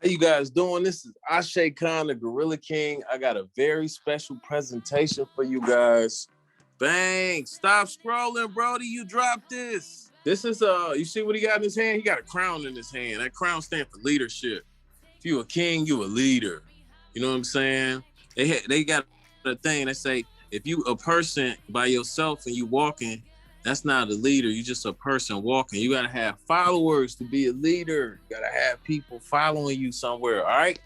How you guys doing? This is Ashe Khan, the Gorilla King. I got a very special presentation for you guys. Bang! Stop scrolling, Brody. You dropped this. This is you see what he got in his hand? He got a crown in his hand. That crown stands for leadership. If you a king, you a leader. You know what I'm saying? They got a thing that say if you a person by yourself and you walking, that's not a leader. You just a person walking. You gotta have followers to be a leader. You gotta have people following you somewhere. All right.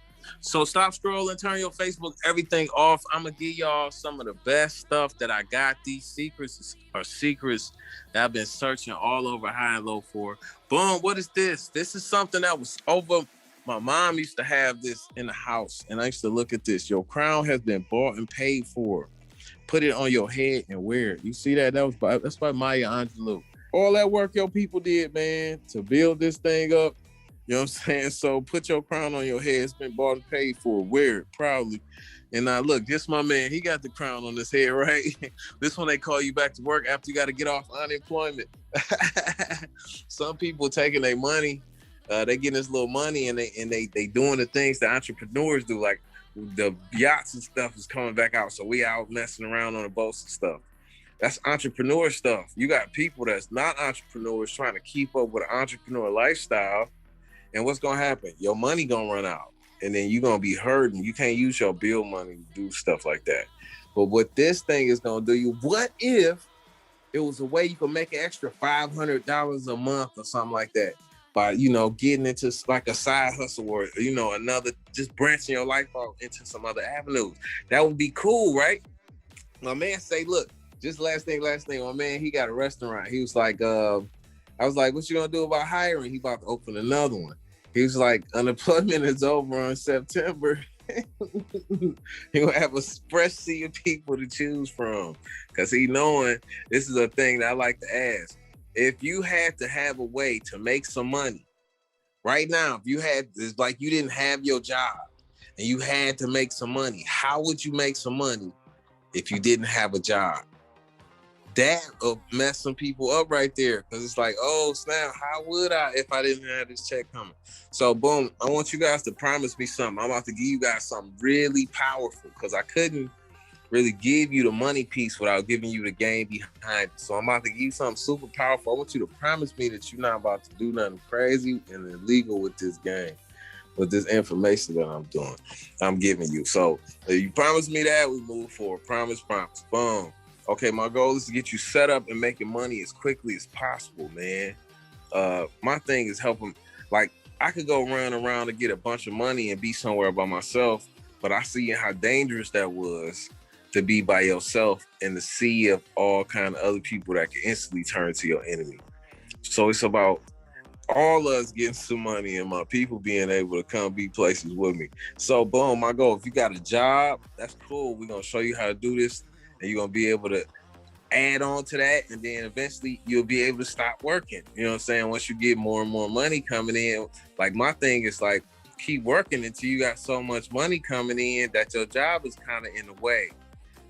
So stop scrolling. Turn your Facebook everything off. I'm gonna give y'all some of the best stuff that I got. These secrets are secrets that I've been searching all over high and low for. Boom. What is this? This is something that was over. My mom used to have this in the house, and I used to look at this. Your crown has been bought and paid for. Put it on your head and wear it. You see that? That's by Maya Angelou. All that work your people did, man, to build this thing up. You know what I'm saying? So put your crown on your head. It's been bought and paid for. Wear it proudly. And now look, this my man. He got the crown on his head, right? This one they call you back to work after you got to get off unemployment. Some people taking their money. They getting this little money and they doing the things that entrepreneurs do, like the yachts and stuff is coming back out. So we out messing around on the boats and stuff. That's entrepreneur stuff. You got people that's not entrepreneurs trying to keep up with an entrepreneur lifestyle. And what's going to happen? Your money going to run out. And then you're going to be hurting. You can't use your bill money to do stuff like that. But what this thing is going to do you, what if it was a way you could make an extra $500 a month or something like that? By, getting into like a side hustle or, another, just branching your life out into some other avenues. That would be cool, right? My man say, look, just last thing, my man, he got a restaurant. He was like, I was like, what you gonna do about hiring? He about to open another one. He was like, unemployment is over on September. He gonna have a fresh sea of people to choose from. Cause he knowing this is a thing that I like to ask. If you had to have a way to make some money right now, if you had, it's like you didn't have your job and you had to make some money, how would you make some money if you didn't have a job? That will mess some people up right there because it's like, oh, snap, how would I if I didn't have this check coming? So, boom, I want you guys to promise me something. I'm about to give you guys something really powerful because I couldn't really give you the money piece without giving you the game behind it. So I'm about to give you something super powerful. I want you to promise me that you're not about to do nothing crazy and illegal with this game, with this information that I'm giving you. So if you promise me that, we move forward. Promise. Boom. Okay, my goal is to get you set up and making money as quickly as possible, man. My thing is helping, like, I could go run around and get a bunch of money and be somewhere by myself, but I see how dangerous that was to be by yourself in the sea of all kind of other people that can instantly turn to your enemy. So it's about all us getting some money and my people being able to come be places with me. So boom, my goal, if you got a job, that's cool. We're going to show you how to do this and you're going to be able to add on to that. And then eventually you'll be able to stop working. You know what I'm saying? Once you get more and more money coming in, like my thing is like, keep working until you got so much money coming in that your job is kind of in the way.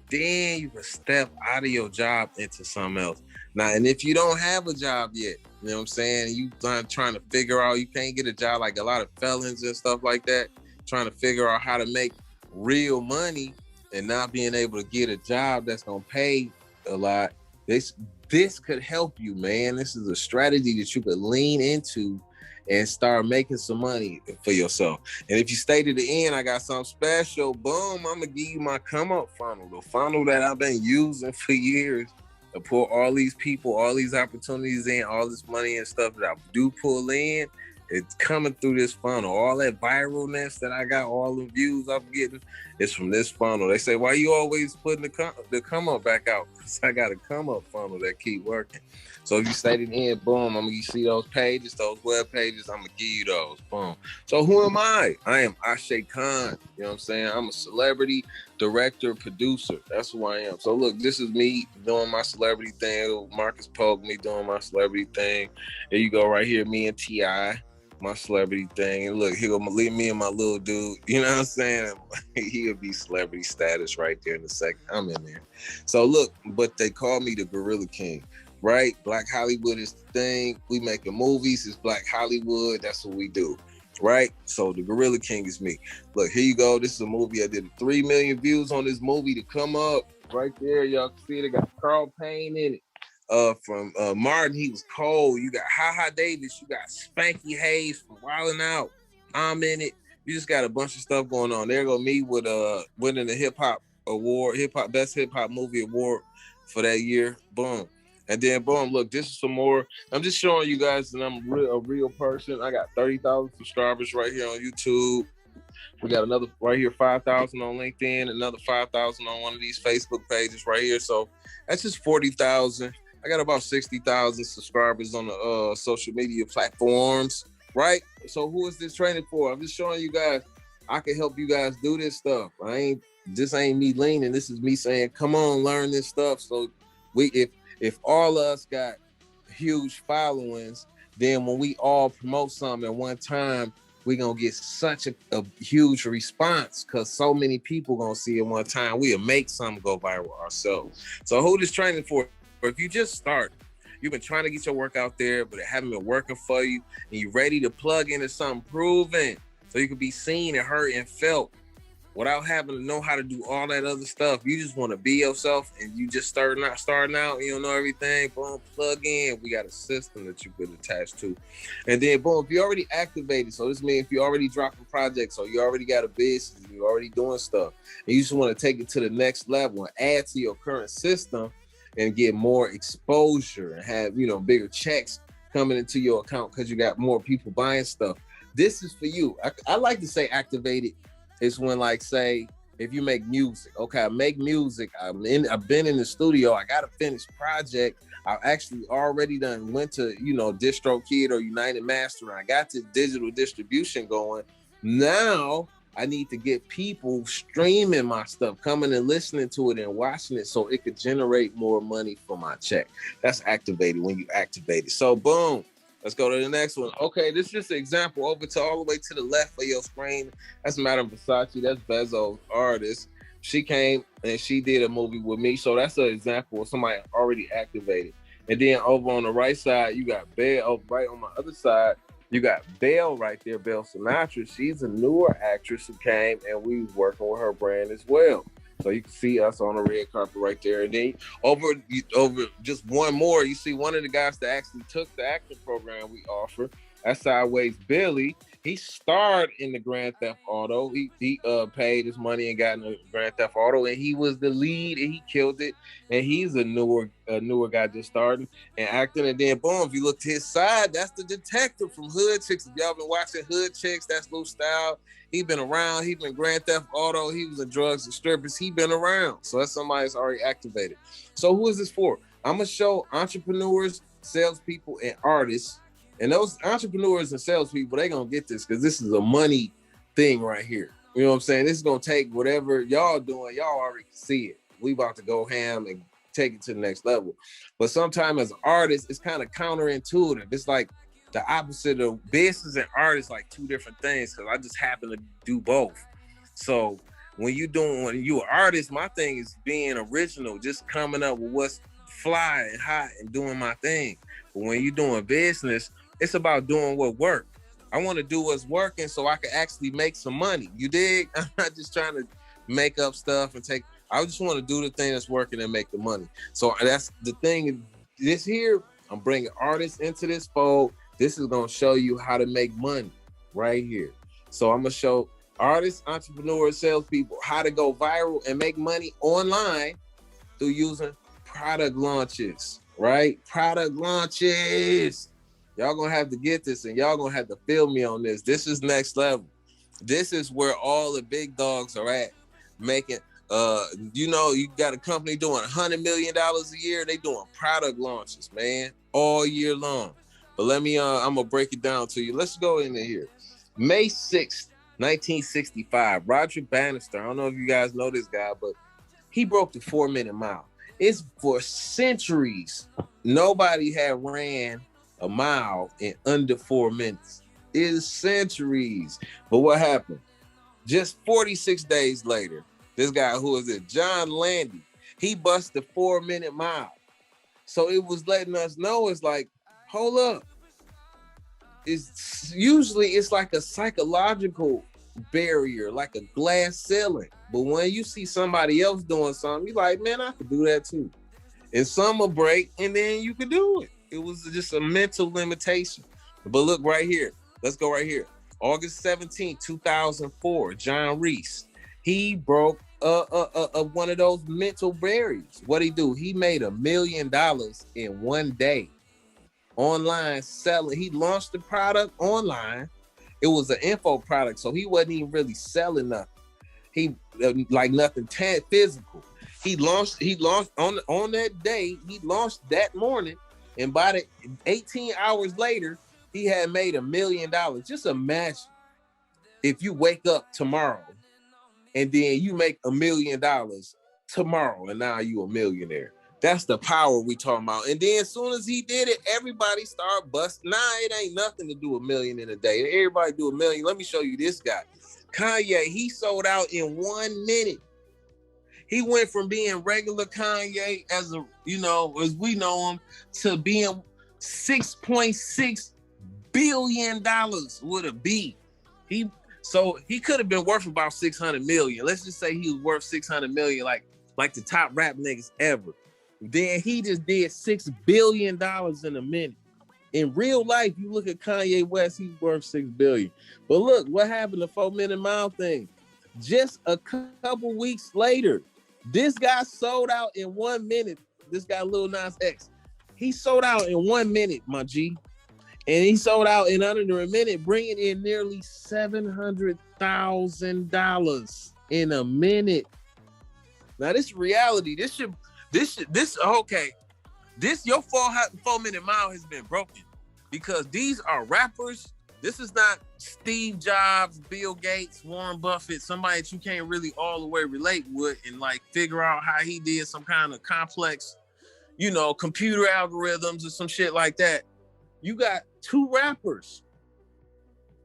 Then you can step out of your job into something else. Now, and if you don't have a job yet, you know what I'm saying? You trying to figure out, you can't get a job, like a lot of felons and stuff like that, trying to figure out how to make real money and not being able to get a job that's going to pay a lot. This could help you, man. This is a strategy that you could lean into and start making some money for yourself. And if you stay to the end, I got something special. Boom, I'm gonna give you my come up funnel, the funnel that I've been using for years to pull all these people, all these opportunities in, all this money and stuff that I do pull in. It's coming through this funnel. All that viralness that I got, all the views I'm getting, it's from this funnel. They say, why you always putting the come up back out? Because I got a come up funnel that keep working. So if you stay to the end, boom, I'm going to see those pages, those web pages, I'm going to give you those, boom. So who am I? I am Ashe Khan, you know what I'm saying? I'm a celebrity, director, producer. That's who I am. So look, this is me doing my celebrity thing. Marcus Pogue, me doing my celebrity thing. There you go right here, me and T.I., my celebrity thing. And look, he'll leave me and my little dude, you know what I'm saying? He'll be celebrity status right there in a second. I'm in there. So look, but they call me the Gorilla King. Right? Black Hollywood is the thing. We making movies. It's Black Hollywood. That's what we do. right? So the Gorilla King is me. Look, here you go. This is a movie. I did 3 million views on this movie to come up right there. Y'all can see it. It got Carl Payne in it. From Martin, he was cold. You got Ha Davis. You got Spanky Hayes from Wildin' Out. I'm in it. You just got a bunch of stuff going on. There go me with winning the hip hop award, best hip hop movie award for that year. Boom. And then boom, look, this is some more. I'm just showing you guys that I'm a real person. I got 30,000 subscribers right here on YouTube. We got another right here, 5,000 on LinkedIn, another 5,000 on one of these Facebook pages right here. So that's just 40,000. I got about 60,000 subscribers on the social media platforms, right? So who is this training for? I'm just showing you guys I can help you guys do this stuff. This ain't me leaning. This is me saying, come on, learn this stuff. So if all of us got huge followings, then when we all promote something at one time, we're going to get such a huge response because so many people going to see it one time. We'll make something go viral ourselves. So who this training for? If you just start, you've been trying to get your work out there, but it haven't been working for you, and you're ready to plug into something proven so you can be seen and heard and felt without having to know how to do all that other stuff. You just want to be yourself, and you just starting out, you don't know everything. Boom, plug in. We got a system that you could attach to. And then boom, if you already activated, so this means if you already dropping projects, or you already got a business, you're already doing stuff, and you just want to take it to the next level and add to your current system and get more exposure and have, bigger checks coming into your account because you got more people buying stuff. This is for you. I like to say activated. It's when, like, say, if you make music. Okay, I make music. I've been in the studio. I got a finished project. I actually already went to, DistroKid or United Master. I got this digital distribution going. Now I need to get people streaming my stuff, coming and listening to it and watching it so it could generate more money for my check. That's activated when you activate it. So boom. Let's go to the next one. Okay, this is just an example over to all the way to the left of your screen. That's Madame Versace. That's Bezos' artist. She came and she did a movie with me. So that's an example of somebody already activated. And then over on the right side, you got Belle. Right on my other side, you got Belle right there, Belle Sinatra. She's a newer actress who came, and we was working with her brand as well. So you can see us on the red carpet right there. And then over just one more, you see one of the guys that actually took the acting program we offer. That's Sideways Billy. He starred in the Grand Theft Auto. He paid his money and got in the Grand Theft Auto, and he was the lead, and he killed it. And he's a newer guy just starting and acting. And then boom, if you look to his side, that's the detective from Hood Chicks. If y'all been watching Hood Chicks, that's Lou Style. He been around. He been Grand Theft Auto. He was in Drugs and Strippers. He been around. So that's somebody that's already activated. So who is this for? I'm going to show entrepreneurs, salespeople, and artists. And those entrepreneurs and salespeople, they going to get this because this is a money thing right here. You know what I'm saying? This is going to take whatever y'all doing. Y'all already see it. We about to go ham and take it to the next level. But sometimes as artists, it's kind of counterintuitive. It's like the opposite of business and artists, like two different things, because I just happen to do both. So when you an artist, my thing is being original, just coming up with what's fly and hot and doing my thing. But when you're doing business, it's about doing what works. I want to do what's working so I can actually make some money. You dig? I'm not just trying to make up stuff and I just want to do the thing that's working and make the money. So that's the thing. This here, I'm bringing artists into this fold. This is going to show you how to make money right here. So I'm going to show artists, entrepreneurs, salespeople how to go viral and make money online through using product launches, right? Product launches. Y'all going to have to get this, and y'all going to have to feel me on this. This is next level. This is where all the big dogs are at, making, you got a company doing $100 million a year. They doing product launches, man, all year long. But let me, I'm going to break it down to you. Let's go into here. May 6th, 1965, Roger Bannister. I don't know if you guys know this guy, but he broke the 4-minute mile. It's for centuries. Nobody had ran a mile in under 4 minutes. It is centuries. But what happened? Just 46 days later, this guy, who is it? John Landy. He busted the 4-minute mile. So it was letting us know, it's like, hold up. it's usually it's like a psychological barrier, like a glass ceiling. But when you see somebody else doing something, you're like, man, I could do that too. And some will break, and then you could do it. It was just a mental limitation. But look right here. Let's go right here. August 17, 2004, John Reese. He broke one of those mental barriers. What'd he do? He made $1 million in one day. Online selling. He launched the product online. It was an info product, so he wasn't even really selling nothing. He like nothing physical. He launched on that day. He launched that morning, and by the 18 hours later, he had made $1 million. Just imagine if you wake up tomorrow and then you make $1 million tomorrow, and now you a millionaire. That's the power we talking about. And then as soon as he did it, everybody started busting. Nah, it ain't nothing to do $1 million in a day. Everybody do $1 million. Let me show you this guy. Kanye, he sold out in 1 minute. He went from being regular Kanye as we know him to being $6.6 billion with a B. So he could have been worth about 600 million. Let's just say he was worth 600 million, like the top rap niggas ever. Then he just did $6 billion in a minute. In real life, you look at Kanye West, he's worth $6 billion. But look, what happened to 4 Minute Mile thing? Just a couple weeks later, this guy sold out in 1 minute. This guy, Lil Nas X, he sold out in 1 minute, my G. And he sold out in under a minute, bringing in nearly $700,000 in a minute. Now, this reality. Your 4 Minute Mile has been broken because these are rappers. This is not Steve Jobs, Bill Gates, Warren Buffett, somebody that you can't really all the way relate with and like figure out how he did some kind of complex, computer algorithms or some shit like that. You got two rappers,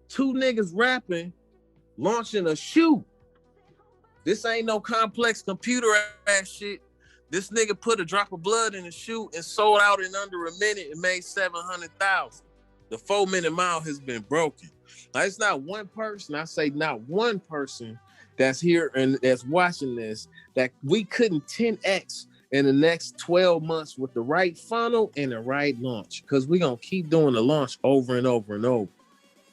two niggas rapping, launching a shoe. This ain't no complex computer ass shit. This nigga put a drop of blood in the shoe and sold out in under a minute and made 700,000. The 4 Minute Mile has been broken. Now, it's not one person, I say not one person that's here and that's watching this that we couldn't 10x in the next 12 months with the right funnel and the right launch, because we're going to keep doing the launch over and over and over.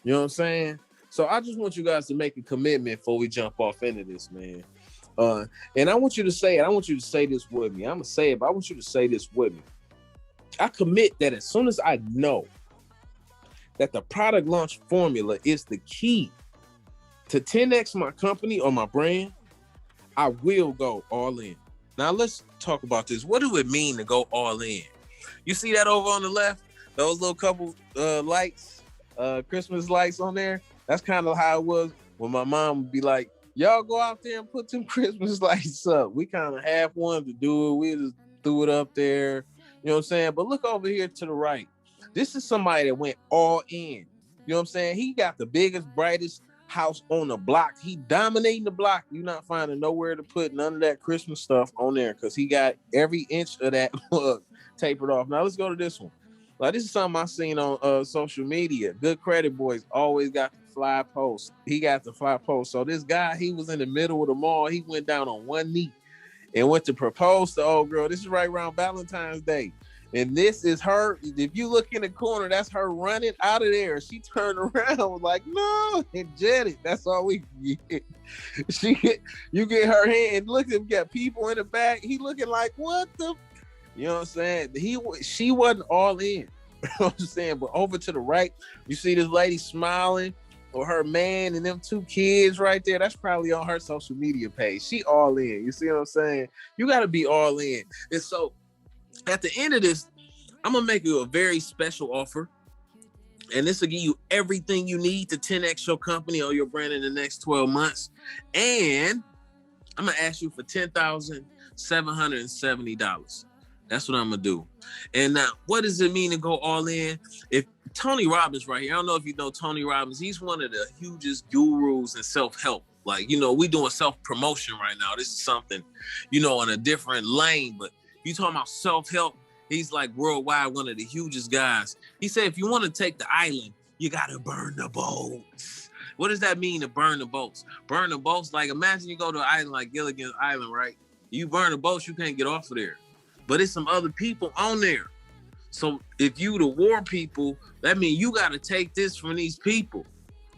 You know what I'm saying? So I just want you guys to make a commitment before we jump off into this, man. And I want you to say it. I want you to say this with me. I'm going to say it, but I want you to say this with me. I commit that as soon as I know that the product launch formula is the key to 10x my company or my brand, I will go all in. Now let's talk about this. What do it mean to go all in? You see that over on the left? Those little couple lights, Christmas lights on there? That's kind of how it was when my mom would be like, y'all go out there and put them Christmas lights up. We kind of half wanted to do it. We just threw it up there. You know what I'm saying? But look over here to the right. This is somebody that went all in. You know what I'm saying? He got the biggest, brightest house on the block. He dominating the block. You're not finding nowhere to put none of that Christmas stuff on there because he got every inch of that tapered off. Now let's go to this one. Like, this is something I seen on social media. Good Credit Boys always got the fly post. He got the fly post. So this guy, he was in the middle of the mall. He went down on one knee and went to propose to old girl. This is right around Valentine's Day. And this is her. If you look in the corner, that's her running out of there. She turned around was like, no, and jetted. That's all we get. You get her hand. Look, at him, got people in the back. He looking like, what the? You know what I'm saying? She wasn't all in. You know what I'm saying? But over to the right, you see this lady smiling, or her man and them two kids right there. That's probably on her social media page. She all in. You see what I'm saying? You got to be all in. And so, at the end of this, I'm going to make you a very special offer. And this will give you everything you need to 10x your company or your brand in the next 12 months. And I'm going to ask you for $10,770. That's what I'm going to do. And now, what does it mean to go all in? If Tony Robbins right here, I don't know if you know Tony Robbins. He's one of the hugest gurus in self-help. Like, we doing self-promotion right now. This is something, in a different lane, but you talking about self-help, he's like worldwide one of the hugest guys. He said, if you want to take the island You gotta burn the boats. What does that mean to burn the boats? Burn the boats, like imagine you go to an island like Gilligan's Island, right? You burn the boats, you can't get off of there. But it's some other people on there. So if you the war people, that means you gotta take this from these people.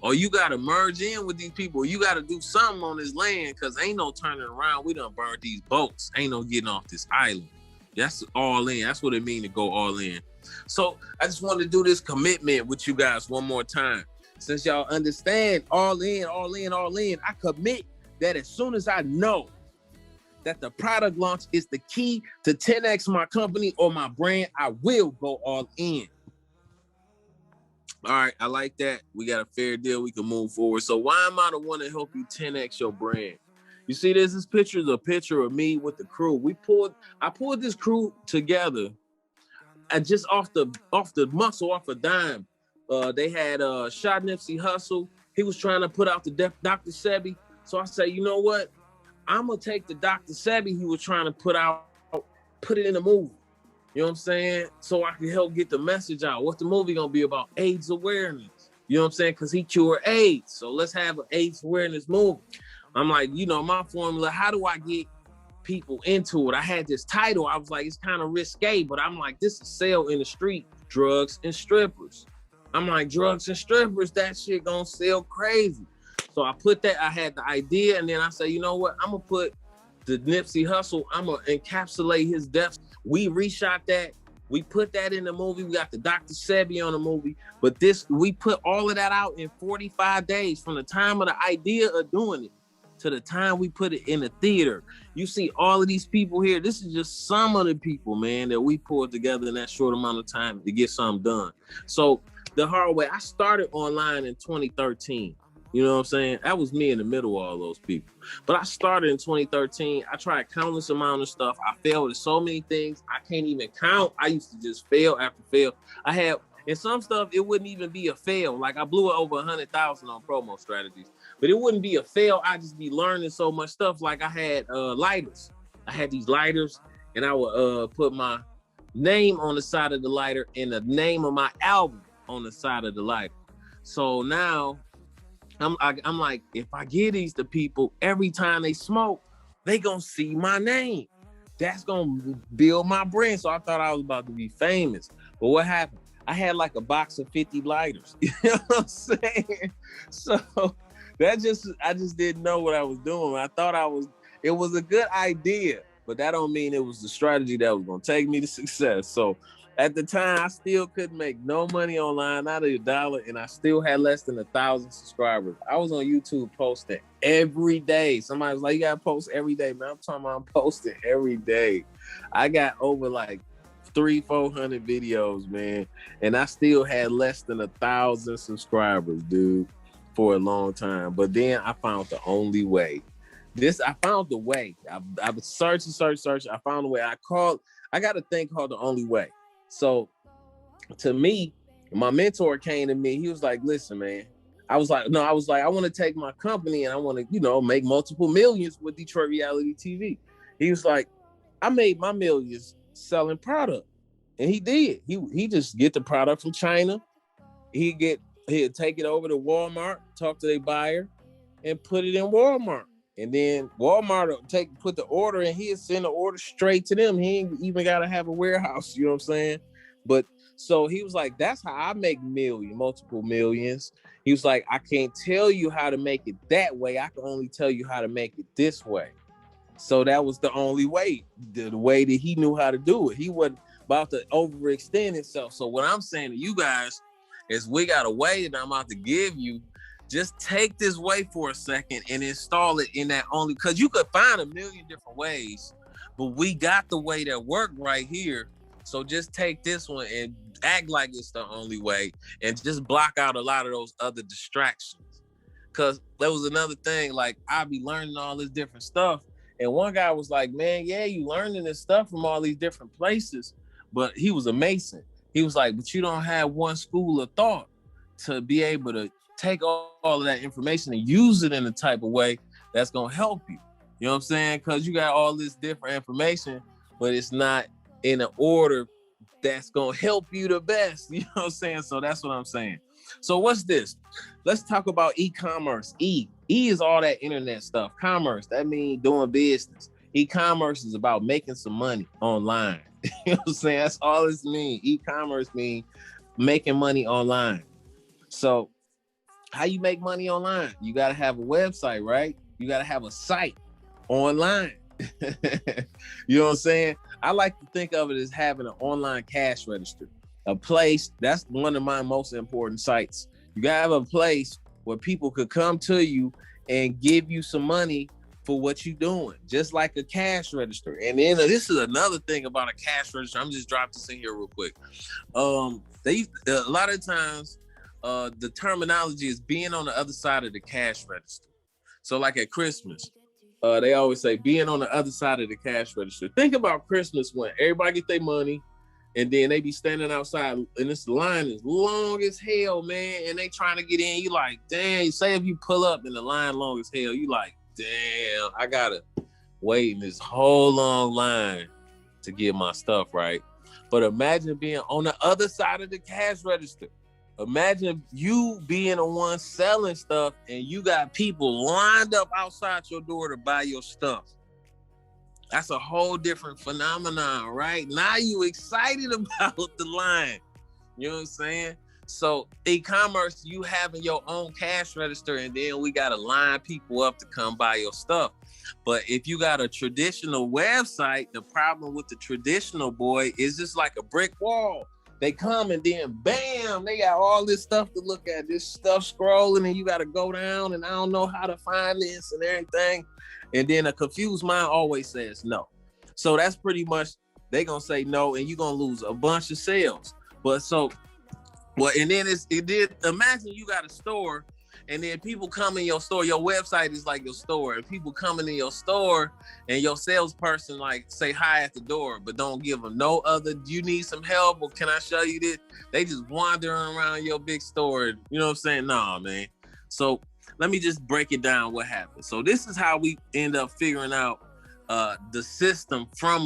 Or you gotta merge in with these people. You gotta do something on this land, because ain't no turning around. We done burned these boats. Ain't no getting off this island. That's all in. That's what it means to go all in. So I just wanted to do this commitment with you guys one more time. Since y'all understand all in, all in, all in, I commit that as soon as I know that the product launch is the key to 10x my company or my brand, I will go all in. All right, I like that. We got a fair deal. We can move forward. So why am I the one to help you 10x your brand? You see, this picture is a picture of me with the crew. I pulled this crew together, and just off the muscle, off a dime. They had shot Nipsey Hussle. He was trying to put out the Dr. Sebi. So I said, you know what? I'm gonna take the Dr. Sebi he was trying to put out, put it in a movie. You know what I'm saying? So I can help get the message out. What's the movie gonna be about? AIDS awareness. You know what I'm saying? Because he cured AIDS. So let's have an AIDS awareness movie. I'm like, you know, my formula, how do I get people into it? I had this title. I was like, it's kind of risque, but I'm like, this is sell in the street, drugs and strippers. I'm like, drugs and strippers, that shit gonna sell crazy. So I put that, I had the idea, and then I said, you know what? I'm gonna put the Nipsey Hussle, I'm gonna encapsulate his deaths. We reshot that. We put that in the movie. We got the Dr. Sebi on the movie, but we put all of that out in 45 days from the time of the idea of doing it to the time we put it in the theater. You see all of these people here. This is just some of the people, man, that we pulled together in that short amount of time to get something done. So the hard way, I started online in 2013. You know what I'm saying? That was me in the middle of all those people. But I started in 2013. I tried countless amount of stuff. I failed at so many things. I can't even count. I used to just fail after fail. I had, in some stuff, it wouldn't even be a fail. Like I blew it over 100,000 on promo strategies. But it wouldn't be a fail. I'd just be learning so much stuff. Like I had lighters. I had these lighters, and I would put my name on the side of the lighter and the name of my album on the side of the lighter. So now I'm like, if I give these to people, every time they smoke, they gonna see my name. That's gonna build my brand. So I thought I was about to be famous. But what happened? I had like a box of 50 lighters. You know what I'm saying? So I just didn't know what I was doing. I thought it was a good idea, but that don't mean it was the strategy that was gonna take me to success. So at the time, I still couldn't make no money online, not $1, and I still had less than 1,000 subscribers. I was on YouTube posting every day. Somebody was like, you gotta post every day, man. I'm talking about I'm posting every day. I got over like 300-400 videos, man, and I still had less than 1,000 subscribers, dude, for a long time. But then I found the only way. I found the way. I was searching. I found a way. I got a thing called the only way. So to me, my mentor came to me. He was like, listen, man. I was like, I want to take my company and I want to, make multiple millions with Detroit Reality TV. He was like, I made my millions selling product. And he did. He just get the product from China. He'd take it over to Walmart, talk to their buyer, and put it in Walmart. And then Walmart will put the order and he'll send the order straight to them. He ain't even got to have a warehouse, you know what I'm saying? But so he was like, that's how I make multiple millions. He was like, I can't tell you how to make it that way. I can only tell you how to make it this way. So that was the only way, the way that he knew how to do it. He wasn't about to overextend himself. So what I'm saying to you guys is we got a way that I'm about to give you. Just take this way for a second and install it in that only, because you could find a million different ways, but we got the way that worked right here. So just take this one and act like it's the only way and just block out a lot of those other distractions. Because there was another thing, like I'd be learning all this different stuff. And one guy was like, man, yeah, you learning this stuff from all these different places, but he was a Mason. He was like, but you don't have one school of thought to be able to take all of that information and use it in a type of way that's gonna help you. You know what I'm saying? Because you got all this different information, but it's not in an order that's gonna help you the best. You know what I'm saying? So that's what I'm saying. So what's this? Let's talk about e-commerce. E is all that internet stuff. Commerce, that means doing business. E-commerce is about making some money online. You know what I'm saying? That's all it means. E-commerce means making money online. So how you make money online? You got to have a website, right? You got to have a site online. You know what I'm saying? I like to think of it as having an online cash register, a place. That's one of my most important sites. You got to have a place where people could come to you and give you some money for what you're doing, just like a cash register. And then this is another thing about a cash register. I'm just dropping this in here real quick. They a lot of times the terminology is being on the other side of the cash register. So like at Christmas, they always say being on the other side of the cash register. Think about Christmas when everybody get their money and then they be standing outside and this line is long as hell, man. And they trying to get in. You like, damn, say if you pull up and the line long as hell, you like, damn, I gotta wait in this whole long line to get my stuff, right? But imagine being on the other side of the cash register. Imagine you being the one selling stuff and you got people lined up outside your door to buy your stuff. That's a whole different phenomenon, right? Now you excited about the line. You know what I'm saying? So e-commerce, you having your own cash register and then we got to line people up to come buy your stuff. But if you got a traditional website, the problem with the traditional boy is just like a brick wall. They come and then bam, they got all this stuff to look at, this stuff scrolling and you got to go down and I don't know how to find this and everything. And then a confused mind always says no. So that's pretty much, they going to say no and you're going to lose a bunch of sales. But so, well, and then imagine you got a store and then people come in your store, your website is like your store, and people coming in your store and your salesperson like say hi at the door, but don't give them no other, do you need some help or can I show you this? They just wandering around your big store. You know what I'm saying? Nah, man. So let me just break it down what happened. So this is how we end up figuring out the system from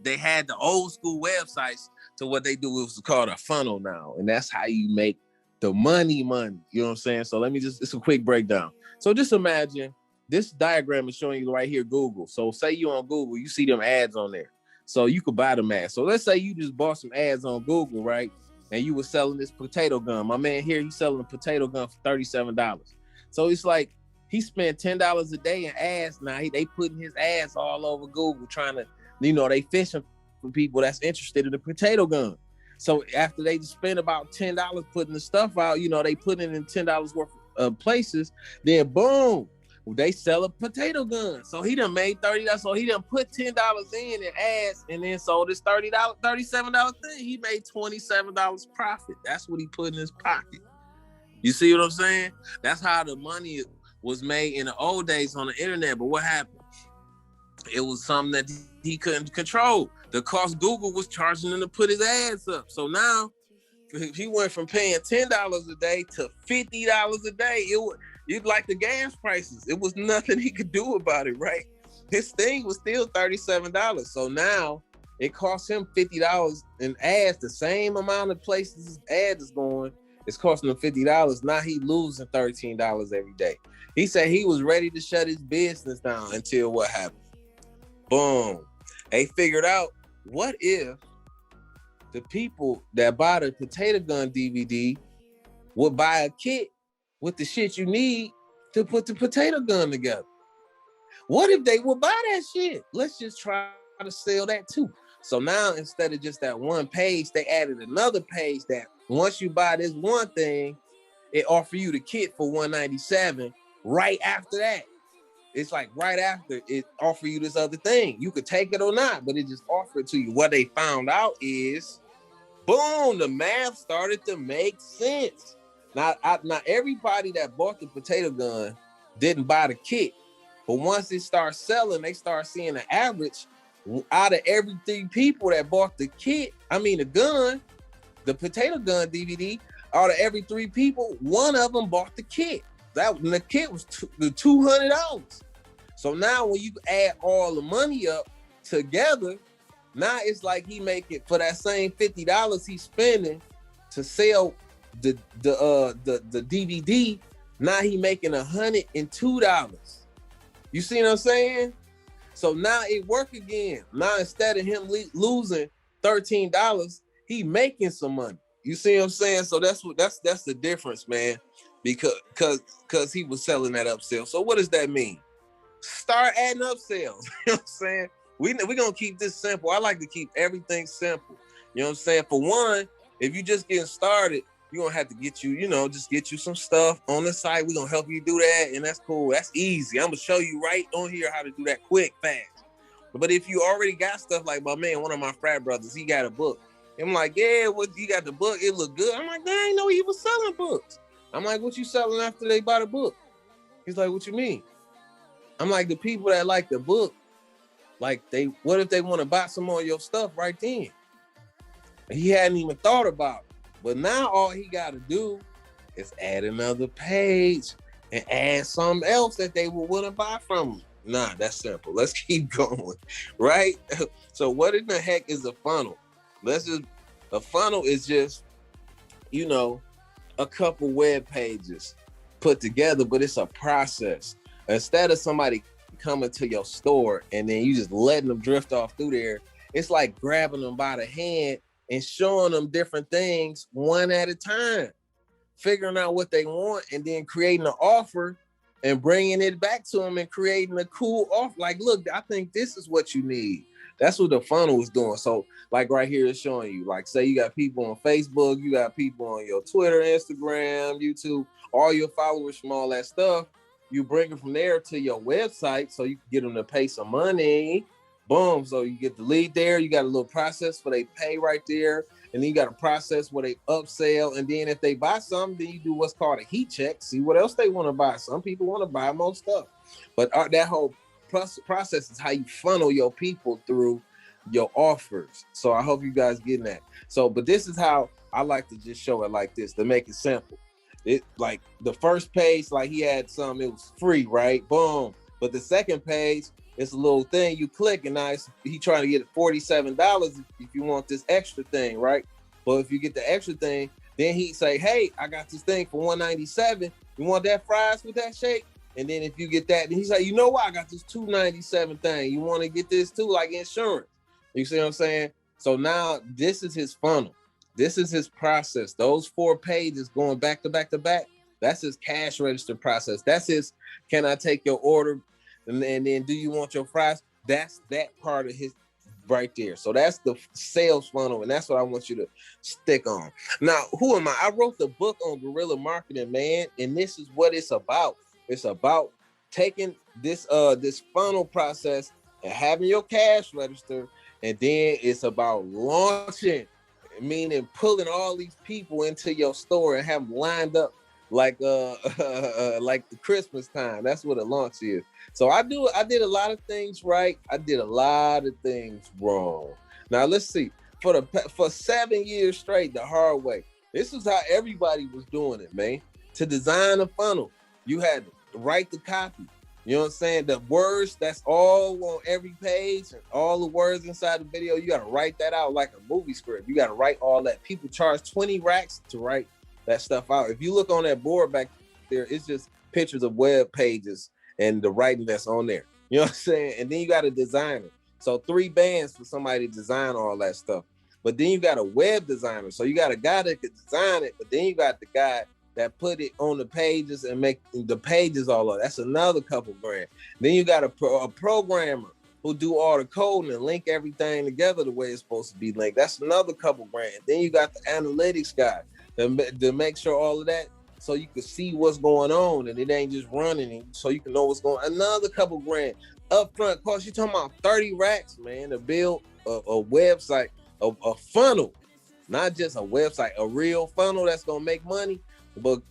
they had the old school websites to what they do is called a funnel now. And that's how you make the money, you know what I'm saying? So it's a quick breakdown. So just imagine this diagram is showing you right here, Google. So say you on Google, you see them ads on there. So you could buy them ads. So let's say you just bought some ads on Google, right? And you were selling this potato gun. My man here, he's selling a potato gun for $37. So it's like he spent $10 a day in ads. Now they putting his ads all over Google trying to, they fishing for people that's interested in the potato gun. So after they just spend about $10 putting the stuff out, they put it in $10 worth of places, then boom, they sell a potato gun. So he done made $30. So he done put $10 in ads and then sold this $37 thing. He made $27 profit. That's what he put in his pocket. You see what I'm saying? That's how the money was made in the old days on the internet. But what happened? It was something that he couldn't control. The cost Google was charging him to put his ads up. So now he went from paying $10 a day to $50 a day. It like the gas prices. It was nothing he could do about it, right? His thing was still $37. So now it costs him $50 in ads, the same amount of places his ad is going. It's costing him $50. Now he losing $13 every day. He said he was ready to shut his business down until what happened? Boom. They figured out, what if the people that buy the potato gun DVD would buy a kit with the shit you need to put the potato gun together? What if they would buy that shit? Let's just try to sell that too. So now instead of just that one page, they added another page that once you buy this one thing, it offer you the kit for $197 right after that. It's like right after it offer you this other thing. You could take it or not, but it just offered it to you. What they found out is, boom, the math started to make sense. Now everybody that bought the potato gun didn't buy the kit, but once it starts selling, they start seeing an average out of every 3 people that bought the gun, the potato gun DVD, out of every 3 people, 1 of them bought the kit. The kit was $200. So now when you add all the money up together, now it's like he make it for that same $50 he's spending to sell the DVD. Now he making $102. You see what I'm saying? So now it work again. Now instead of him losing $13, he making some money. You see what I'm saying? So that's the difference, man. Because he was selling that upsell. So what does that mean? Start adding upsells. You know what I'm saying? We're gonna keep this simple. I like to keep everything simple. You know what I'm saying? For one, if you just getting started, you're gonna have to get just get you some stuff on the site. We're gonna help you do that, and that's cool. That's easy. I'm gonna show you right on here how to do that quick, fast. But if you already got stuff like my man, one of my frat brothers, he got a book. I'm like, yeah, what you got the book? It look good. I'm like, I ain't know he was selling books. I'm like, what you selling after they buy the book? He's like, what you mean? I'm like, the people that like the book, like what if they want to buy some more of your stuff right then? He hadn't even thought about it. But now all he got to do is add another page and add something else that they will want to buy from him. Nah, that's simple. Let's keep going, right? So what in the heck is a funnel? A funnel is just, a couple web pages put together, but it's a process. Instead of somebody coming to your store and then you just letting them drift off through there, it's like grabbing them by the hand and showing them different things one at a time, figuring out what they want and then creating an offer and bringing it back to them and creating a cool offer. Like, look, I think this is what you need. That's what the funnel is doing. So like right here, it's showing you, like, say you got people on Facebook, you got people on your Twitter, Instagram, YouTube, all your followers from all that stuff. You bring it from there to your website so you can get them to pay some money. Boom. So you get the lead there. You got a little process for they pay right there. And then you got a process where they upsell. And then if they buy something, then you do what's called a heat check. See what else they want to buy. Some people want to buy more stuff. But that whole process is how you funnel your people through your offers. So I hope you guys getting that. So, but this is how I like to just show it like this to make it simple. It like the first page, like he had some, it was free, right? Boom. But the second page, it's a little thing you click, and now he trying to get $47 if you want this extra thing, right? But if you get the extra thing, then he say, hey, I got this thing for $197. You want that fries with that shake? And then if you get that, then he's like, you know what? I got this $297 thing. You want to get this too, like insurance? You see what I'm saying? So now this is his funnel. This is his process. Those 4 pages going back to back to back. That's his cash register process. That's his, can I take your order? And then do you want your fries? That's that part of his right there. So that's the sales funnel. And that's what I want you to stick on. Now, who am I? I wrote the book on guerrilla marketing, man. And this is what it's about. It's about taking this funnel process and having your cash register. And then it's about launching, meaning pulling all these people into your store and have them lined up like the Christmas time. That's what a launch is. So I did a lot of things right. I did a lot of things wrong. Now let's see. For 7 years straight, the hard way. This is how everybody was doing it, man. To design a funnel, you had to write the copy. You know what I'm saying? The words, that's all on every page, and all the words inside the video, you got to write that out like a movie script. You got to write all that. People charge 20 racks to write that stuff out. If you look on that board back there, it's just pictures of web pages and the writing that's on there. You know what I'm saying? And then you got a designer. So 3 bands for somebody to design all that stuff. But then you got a web designer. So you got a guy that could design it, but then you got the guy that put it on the pages and make the pages all up. That's another couple grand. Then you got a programmer who do all the coding and link everything together the way it's supposed to be linked. That's another couple grand. Then you got the analytics guy to make sure all of that, so you can see what's going on and it ain't just running, so you can know what's going on. Another couple grand. Upfront cost, you're talking about 30 racks, man, to build a website, a funnel, not just a website, a real funnel that's gonna make money.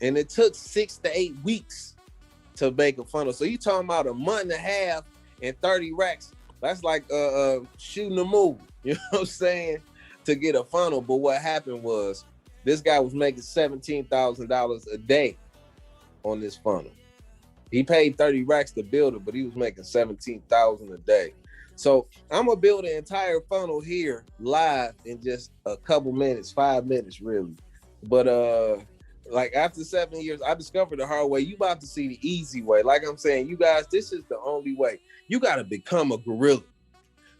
And it took 6 to 8 weeks to make a funnel. So you talking about a month and a half and 30 racks. That's like shooting a movie, you know what I'm saying, to get a funnel. But what happened was this guy was making $17,000 a day on this funnel. He paid 30 racks to build it, but he was making $17,000 a day. So I'm gonna build an entire funnel here live in just a couple minutes, 5 minutes really. But Like after 7 years, I discovered the hard way. You about to see the easy way. Like I'm saying, you guys, this is the only way. You got to become a gorilla.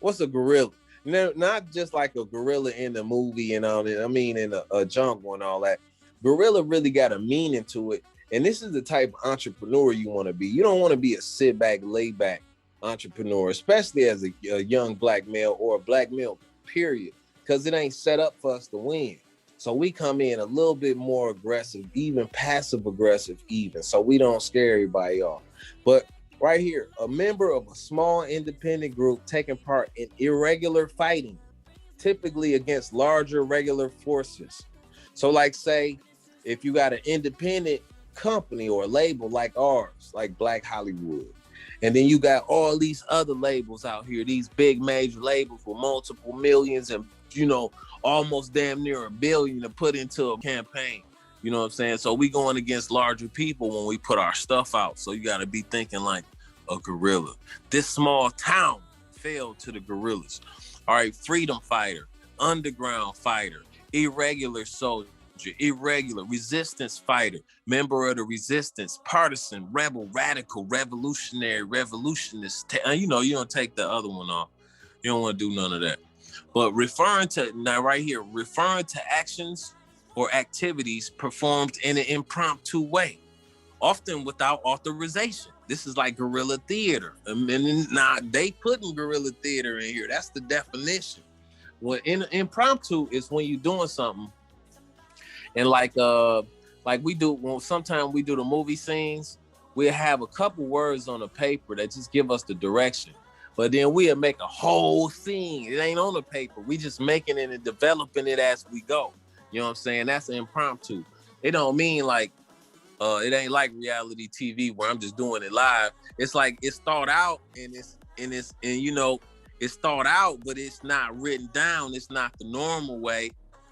What's a gorilla? Not just like a gorilla in the movie and all that. I mean, in a jungle and all that. Gorilla really got a meaning to it. And this is the type of entrepreneur you want to be. You don't want to be a sit back, lay back entrepreneur, especially as a young black male or a black male, period, because it ain't set up for us to win. So we come in a little bit more aggressive, even passive aggressive, even. So we don't scare everybody off. But right here, a member of a small independent group taking part in irregular fighting, typically against larger regular forces. So like say, if you got an independent company or label like ours, like Black Hollywood, and then you got all these other labels out here, these big major labels with multiple millions and, you know, almost damn near $1 billion to put into a campaign. You know what I'm saying? So we going against larger people when we put our stuff out. So you got to be thinking like a gorilla. This small town fell to the gorillas. All right, freedom fighter, underground fighter, irregular soldier, irregular resistance fighter, member of the resistance, partisan, rebel, radical, revolutionary, revolutionist. You know, you don't take the other one off. You don't want to do none of that. But referring to, now right here, referring to actions or activities performed in an impromptu way, often without authorization. This is like guerrilla theater. And now they putting guerrilla theater in here. That's the definition. Well, impromptu is when you're doing something and like we do, well, sometimes we do the movie scenes, we'll have a couple words on the paper that just give us the direction. But then we'll make a whole scene. It ain't on the paper. We just making it and developing it as we go. You know what I'm saying? That's impromptu. It don't mean like, it ain't like reality TV where I'm just doing it live. It's like it's thought out and you know, it's thought out, but it's not written down. It's not the normal way.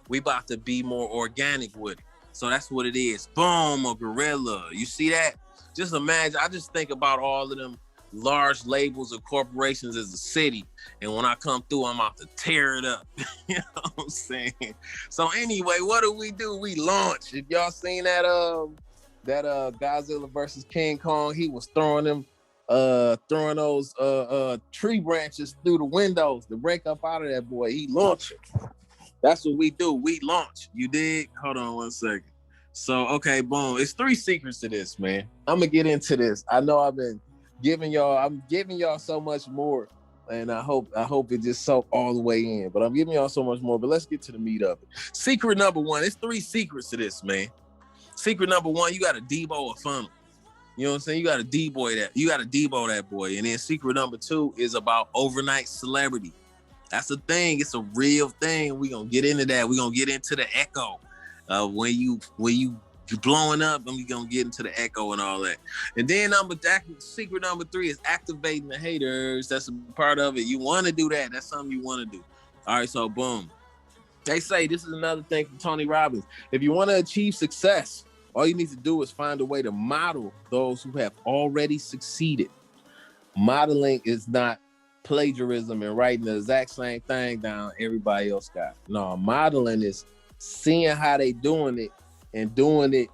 We about to be more organic with it. So that's what it is. Boom, a gorilla. You see that? Just imagine, I just think about all of them large labels or corporations as a city. And when I come through, I'm about to tear it up. You know what I'm saying? So anyway, what do? We launch. If y'all seen that Godzilla versus King Kong, he was throwing those tree branches through the windows to break up out of that boy. He launched it. That's what we do. We launch. You dig? Hold on 1 second. So, okay, boom. It's 3 secrets to this, man. I'm gonna get into this. I know I'm giving y'all so much more, and I hope it just soak all the way in. But I'm giving y'all so much more. But let's get to the meat of it. Secret number 1. It's 3 secrets to this, man. Secret number 1, you gotta Debo a funnel. You know what I'm saying? You gotta Debo that. You gotta Debo that boy. And then secret number 2 is about overnight celebrity. That's a thing. It's a real thing. We're gonna get into that. We're gonna get into the echo when you blowing up, and we're gonna get into the echo and all that. And then secret number 3 is activating the haters. That's a part of it. You wanna do that. That's something you wanna do. All right, so boom. They say this is another thing from Tony Robbins. If you wanna achieve success, all you need to do is find a way to model those who have already succeeded. Modeling is not plagiarism and writing the exact same thing down everybody else got. No, modeling is seeing how they doing it and doing it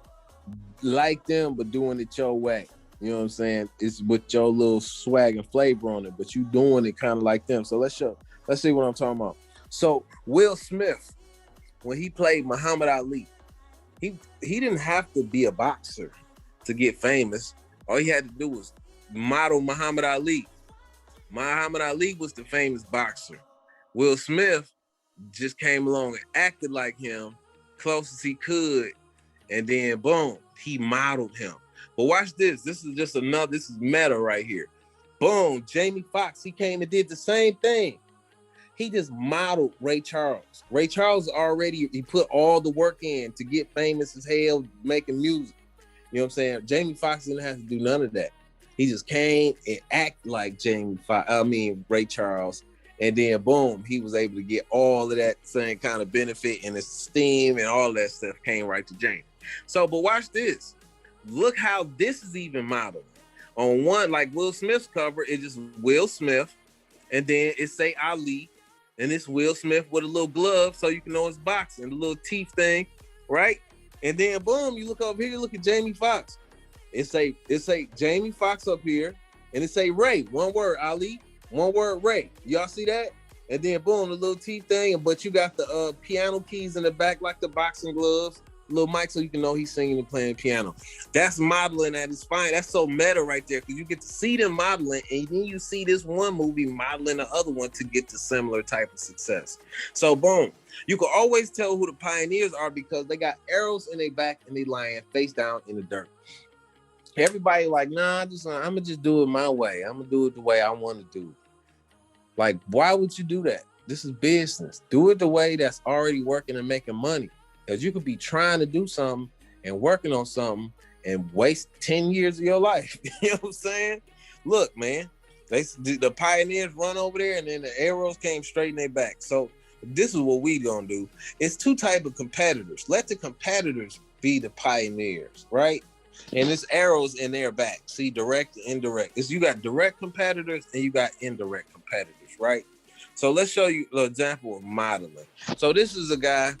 like them, but doing it your way. You know what I'm saying? It's with your little swag and flavor on it, but you doing it kind of like them. So let's see what I'm talking about. So Will Smith, when he played Muhammad Ali, he didn't have to be a boxer to get famous. All he had to do was model Muhammad Ali. Muhammad Ali was the famous boxer. Will Smith just came along and acted like him, close as he could, and then boom, he modeled him. But watch this. This is meta right here. Boom, Jamie Foxx, he came and did the same thing. He just modeled Ray Charles. Ray Charles he put all the work in to get famous as hell, making music. You know what I'm saying? Jamie Foxx didn't have to do none of that. He just came and acted like Ray Charles. And then boom, he was able to get all of that same kind of benefit and esteem and all that stuff came right to Jamie. So, but watch this. Look how this is even modeled. On one, like Will Smith's cover, it's just Will Smith. And then it say Ali. And it's Will Smith with a little glove so you can know it's boxing, the little teeth thing, right? And then boom, you look over here, look at Jamie Foxx. It say Jamie Foxx up here, and it say Ray. One word, Ali. One word, Ray. Y'all see that? And then boom, the little T thing, but you got the piano keys in the back like the boxing gloves. Little mic so you can know he's singing and playing piano. That's modeling at its fine. That's so meta right there because you get to see them modeling and then you see this one movie modeling the other one to get the similar type of success. So boom, you can always tell who the pioneers are because they got arrows in their back and they lying face down in the dirt. Everybody like, nah, I'm gonna just do it my way. I'm gonna do it the way I want to do it. Like, why would you do that? This is business. Do it the way that's already working and making money. Because you could be trying to do something and working on something and waste 10 years of your life. You know what I'm saying? Look, man, the pioneers run over there and then the arrows came straight in their back. So this is what we gonna do. It's two type of competitors. Let the competitors be the pioneers, right? And it's arrows in their back. See, direct and indirect. You got direct competitors and you got indirect competitors, right? So let's show you an example of modeling. So this is a guy.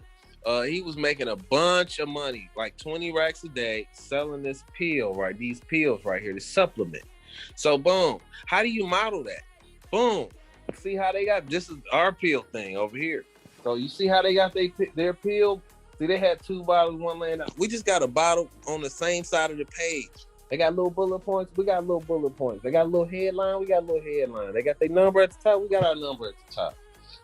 He was making a bunch of money, like 20 racks a day, selling this pill, right? These pills right here, the supplement. So boom, how do you model that? Boom, see how they got, this is our pill thing over here. So you see how they got their pill? See, they had two bottles, one laying out. We just got a bottle on the same side of the page. They got little bullet points, we got little bullet points. They got a little headline, we got a little headline. They got their number at the top, we got our number at the top.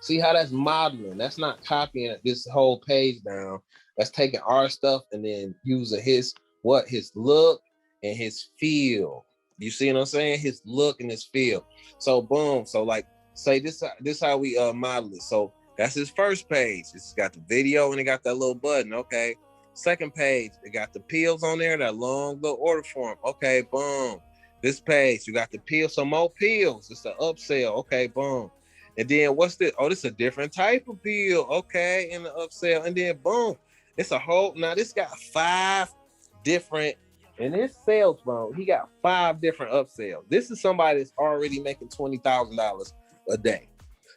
See how that's modeling. That's not copying this whole page down. That's taking our stuff and then using his look and his feel. You see what I'm saying? His look and his feel. So boom. So like say this how we model it. So that's his first page. It's got the video and it got that little button. Okay. Second page, it got the pills on there, that long little order form. Okay, boom. This page, you got the pills, some more pills. It's an upsell. Okay, boom. And then what's this? Oh, this is a different type of pill. Okay, in the upsell. And then boom, it's a whole, now this got 5 different, in his sales phone, he got 5 different upsells. This is somebody that's already making $20,000 a day.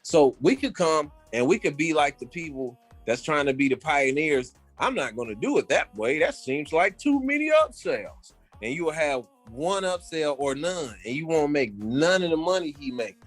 So we could come and we could be like the people that's trying to be the pioneers. I'm not going to do it that way. That seems like too many upsells. And you will have one upsell or none, and you won't make none of the money he makes.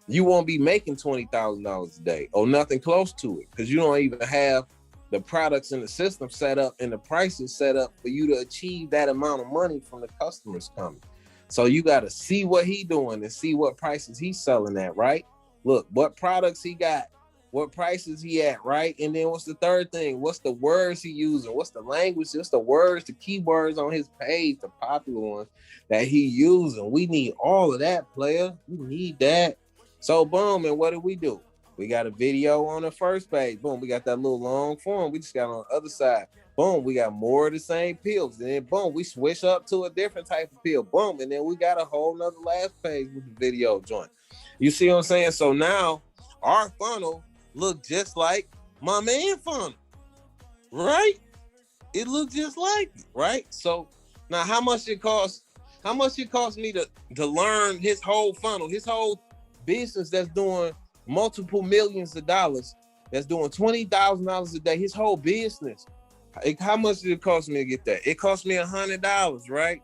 You won't be making $20,000 a day or nothing close to it because you don't even have the products in the system set up and the prices set up for you to achieve that amount of money from the customers coming. So you got to see what he doing and see what prices he's selling at, right? Look, what products he got, what prices he at, right? And then what's the third thing? What's the words he using? What's the language? What's the words, the keywords on his page, the popular ones that he using? We need all of that, player. We need that. So boom, and what do? We got a video on the first page. Boom, we got that little long form. We just got on the other side. Boom, we got more of the same pills. And then boom, we switch up to a different type of pill. Boom, and then we got a whole nother last page with the video joint. You see what I'm saying? So now our funnel look just like my man funnel, right? It looked just like it, right? So now how much it costs me to learn his whole funnel, his whole business that's doing multiple millions of dollars, that's doing $20,000 a day, his whole business. How much did it cost me to get that? It cost me $100, right?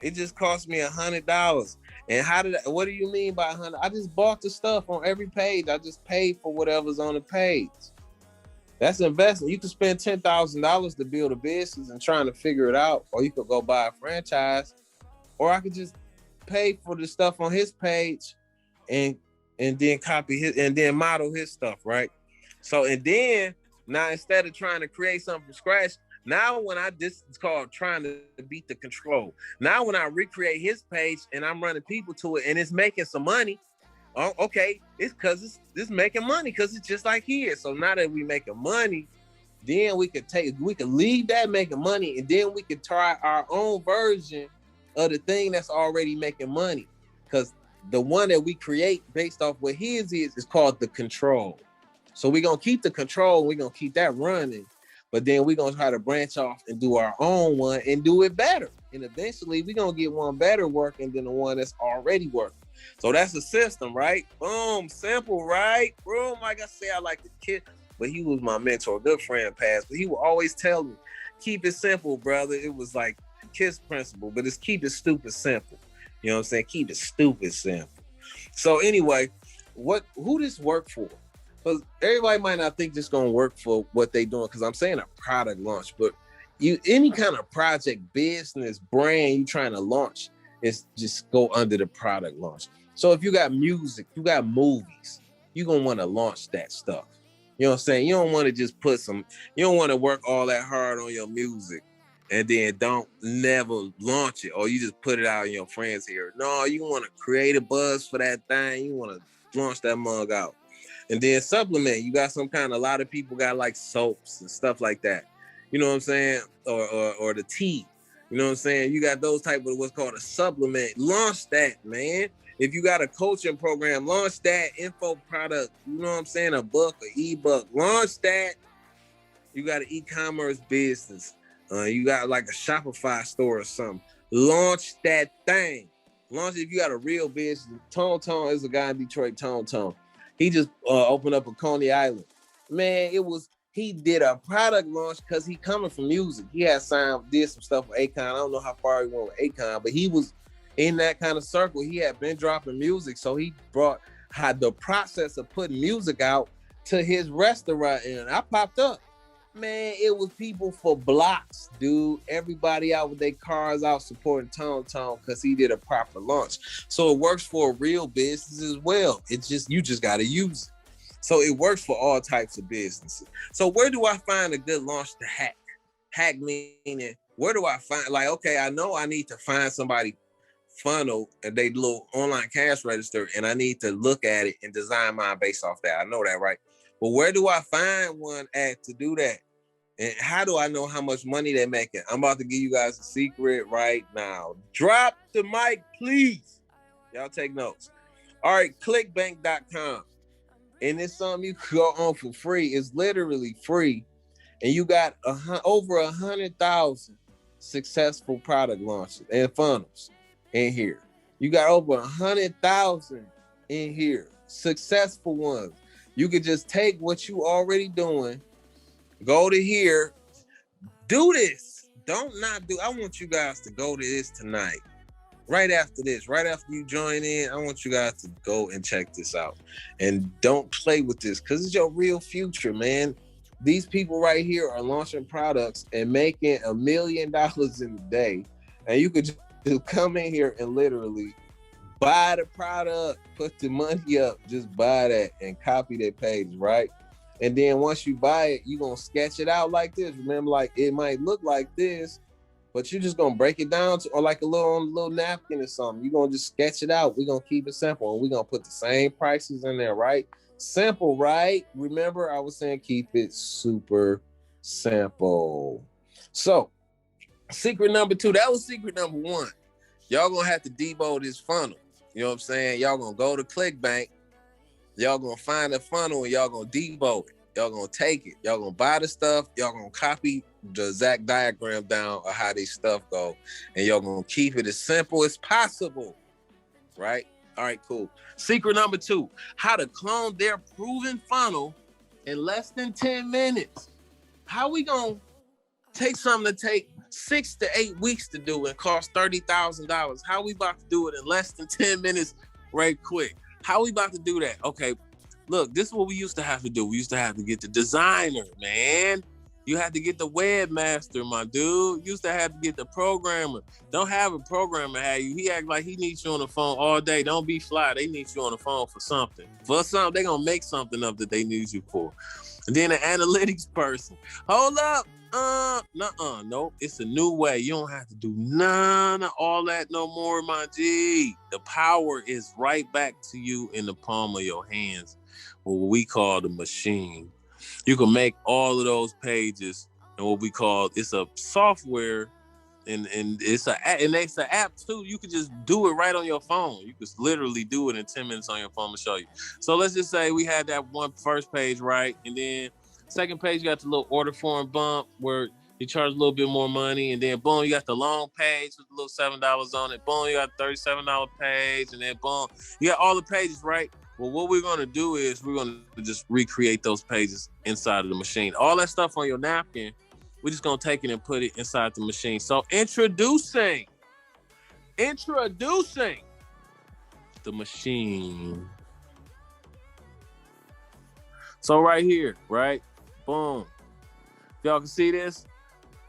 It just cost me $100. And what do you mean by 100? I just bought the stuff on every page. I just paid for whatever's on the page. That's investment. You can spend $10,000 to build a business and trying to figure it out, or you could go buy a franchise, or I could just pay for the stuff on his page and then copy his and then model his stuff, right? So and then now instead of trying to create something from scratch, now this is called trying to beat the control. Now when I recreate his page and I'm running people to it and it's making some money, oh, okay, it's because it's making money because it's just like here. So now that we making money, then we could leave that making money and then we could try our own version of the thing that's already making money. Because the one that we create based off what his is called the control. So we're going to keep the control. We're going to keep that running. But then we're going to try to branch off and do our own one and do it better. And eventually we're going to get one better working than the one that's already working. So that's the system, right? Boom, simple, right? Boom, like I say, I like to but he was my mentor, good friend past. But he would always tell me, keep it simple, brother. It was like KISS principle, but it's keep it stupid simple. You know what I'm saying? Keep it stupid simple. So anyway, who this work for? Because everybody might not think this gonna work for what they doing, because I'm saying a product launch, but any kind of project, business, brand you trying to launch is just go under the product launch. So if you got music, you got movies, you're gonna want to launch that stuff. You know what I'm saying? You don't want to just you don't want to work all that hard on your music and then don't never launch it, or you just put it out in your friends here. No, you want to create a buzz for that thing. You want to launch that mug out. And then supplement. You got a lot of people got like soaps and stuff like that. You know what I'm saying? Or the tea. You know what I'm saying? You got those type of what's called a supplement. Launch that, man. If you got a coaching program, launch that info product. You know what I'm saying? A book, an ebook. Launch that. You got an e-commerce business. You got like a Shopify store or something. Launch that thing. Launch it if you got a real business. Tone is a guy in Detroit, Tone. He just opened up a Coney Island. Man, he did a product launch because he coming from music. He had did some stuff with Akon. I don't know how far he went with Akon, but he was in that kind of circle. He had been dropping music, so he had the process of putting music out to his restaurant, and I popped up. Man, it was people for blocks, dude. Everybody out with their cars out supporting Tone because he did a proper launch. So it works for real business as well. You just got to use it. So it works for all types of businesses. So where do I find a good launch to hack? Hack meaning, where do I find, like, okay, I know I need to find somebody funnel and they little online cash register, and I need to look at it and design mine based off that. I know that, right? But where do I find one to do that? And how do I know how much money they're making? I'm about to give you guys a secret right now. Drop the mic, please. Y'all take notes. All right, clickbank.com. And it's something you can go on for free. It's literally free. And you got over 100,000 successful product launches and funnels in here. You got over 100,000 in here, successful ones. You could just take what you already doing, go to here, do this. I want you guys to go to this tonight. Right after this, right after you join in, I want you guys to go and check this out. And don't play with this, because it's your real future, man. These people right here are launching products and making $1 million in a day. And you could just come in here and literally buy the product, put the money up, just buy that and copy their page, right? And then once you buy it, you're going to sketch it out like this. Remember, like, it might look like this, but you're just going to break it down to, or like a little napkin or something. You're going to just sketch it out. We're going to keep it simple, and we're going to put the same prices in there, right? Simple, right? Remember, I was saying keep it super simple. So, secret number 2, that was secret number 1. Y'all going to have to debug this funnel. You know what I'm saying? Y'all going to go to ClickBank. Y'all going to find the funnel, and y'all going to debug it. Y'all going to take it. Y'all going to buy the stuff. Y'all going to copy the exact diagram down of how these stuff go. And y'all going to keep it as simple as possible. Right? All right, cool. Secret number 2, how to clone their proven funnel in less than 10 minutes. How we going to take something to take 6 to 8 weeks to do and cost $30,000? How we about to do it in less than 10 minutes right quick? How we about to do that? Okay, look, this is what we used to have to do. We used to have to get the designer, man. You had to get the webmaster, my dude. You used to have to get the programmer. Don't have a programmer have you. He act like he needs you on the phone all day. Don't be fly. They need you on the phone for something. For something, they gonna make something up that they need you for. And then an analytics person. Hold up. Nope. It's a new way. You don't have to do none of all that no more, my G. The power is right back to you in the palm of your hands, what we call the machine. You can make all of those pages and what we call, it's a software and it's an app too. You can just do it right on your phone. You can literally do it in 10 minutes on your phone to show you. So let's just say we had that one first page, right? And then second page, you got the little order form bump where you charge a little bit more money. And then boom, you got the long page with a little $7 on it. Boom, you got a $37 page. And then boom, you got all the pages, right? Well, what we're gonna do is we're gonna just recreate those pages inside of the machine. All that stuff on your napkin, we're just gonna take it and put it inside the machine. So introducing the machine. So right here, right? Boom. Y'all can see this.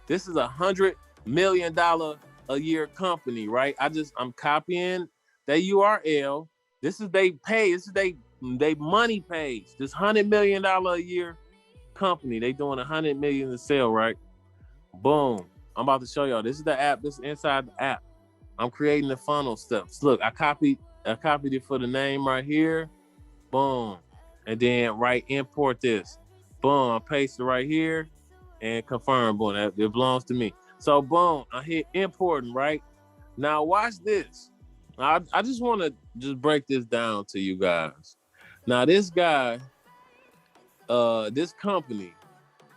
This is $100 million a year company, right? I'm copying that URL. This is they pay. This is they money page. This $100 million a year company. They doing $100 million to sell, right? Boom. I'm about to show y'all. This is the app. This is inside the app. I'm creating the funnel steps. Look, I copied it for the name right here. Boom. And then import this. Boom. I paste it right here and confirm. Boom. It belongs to me. So boom. I hit importing, right? Now watch this. I just want to just break this down to you guys. Now this guy, this company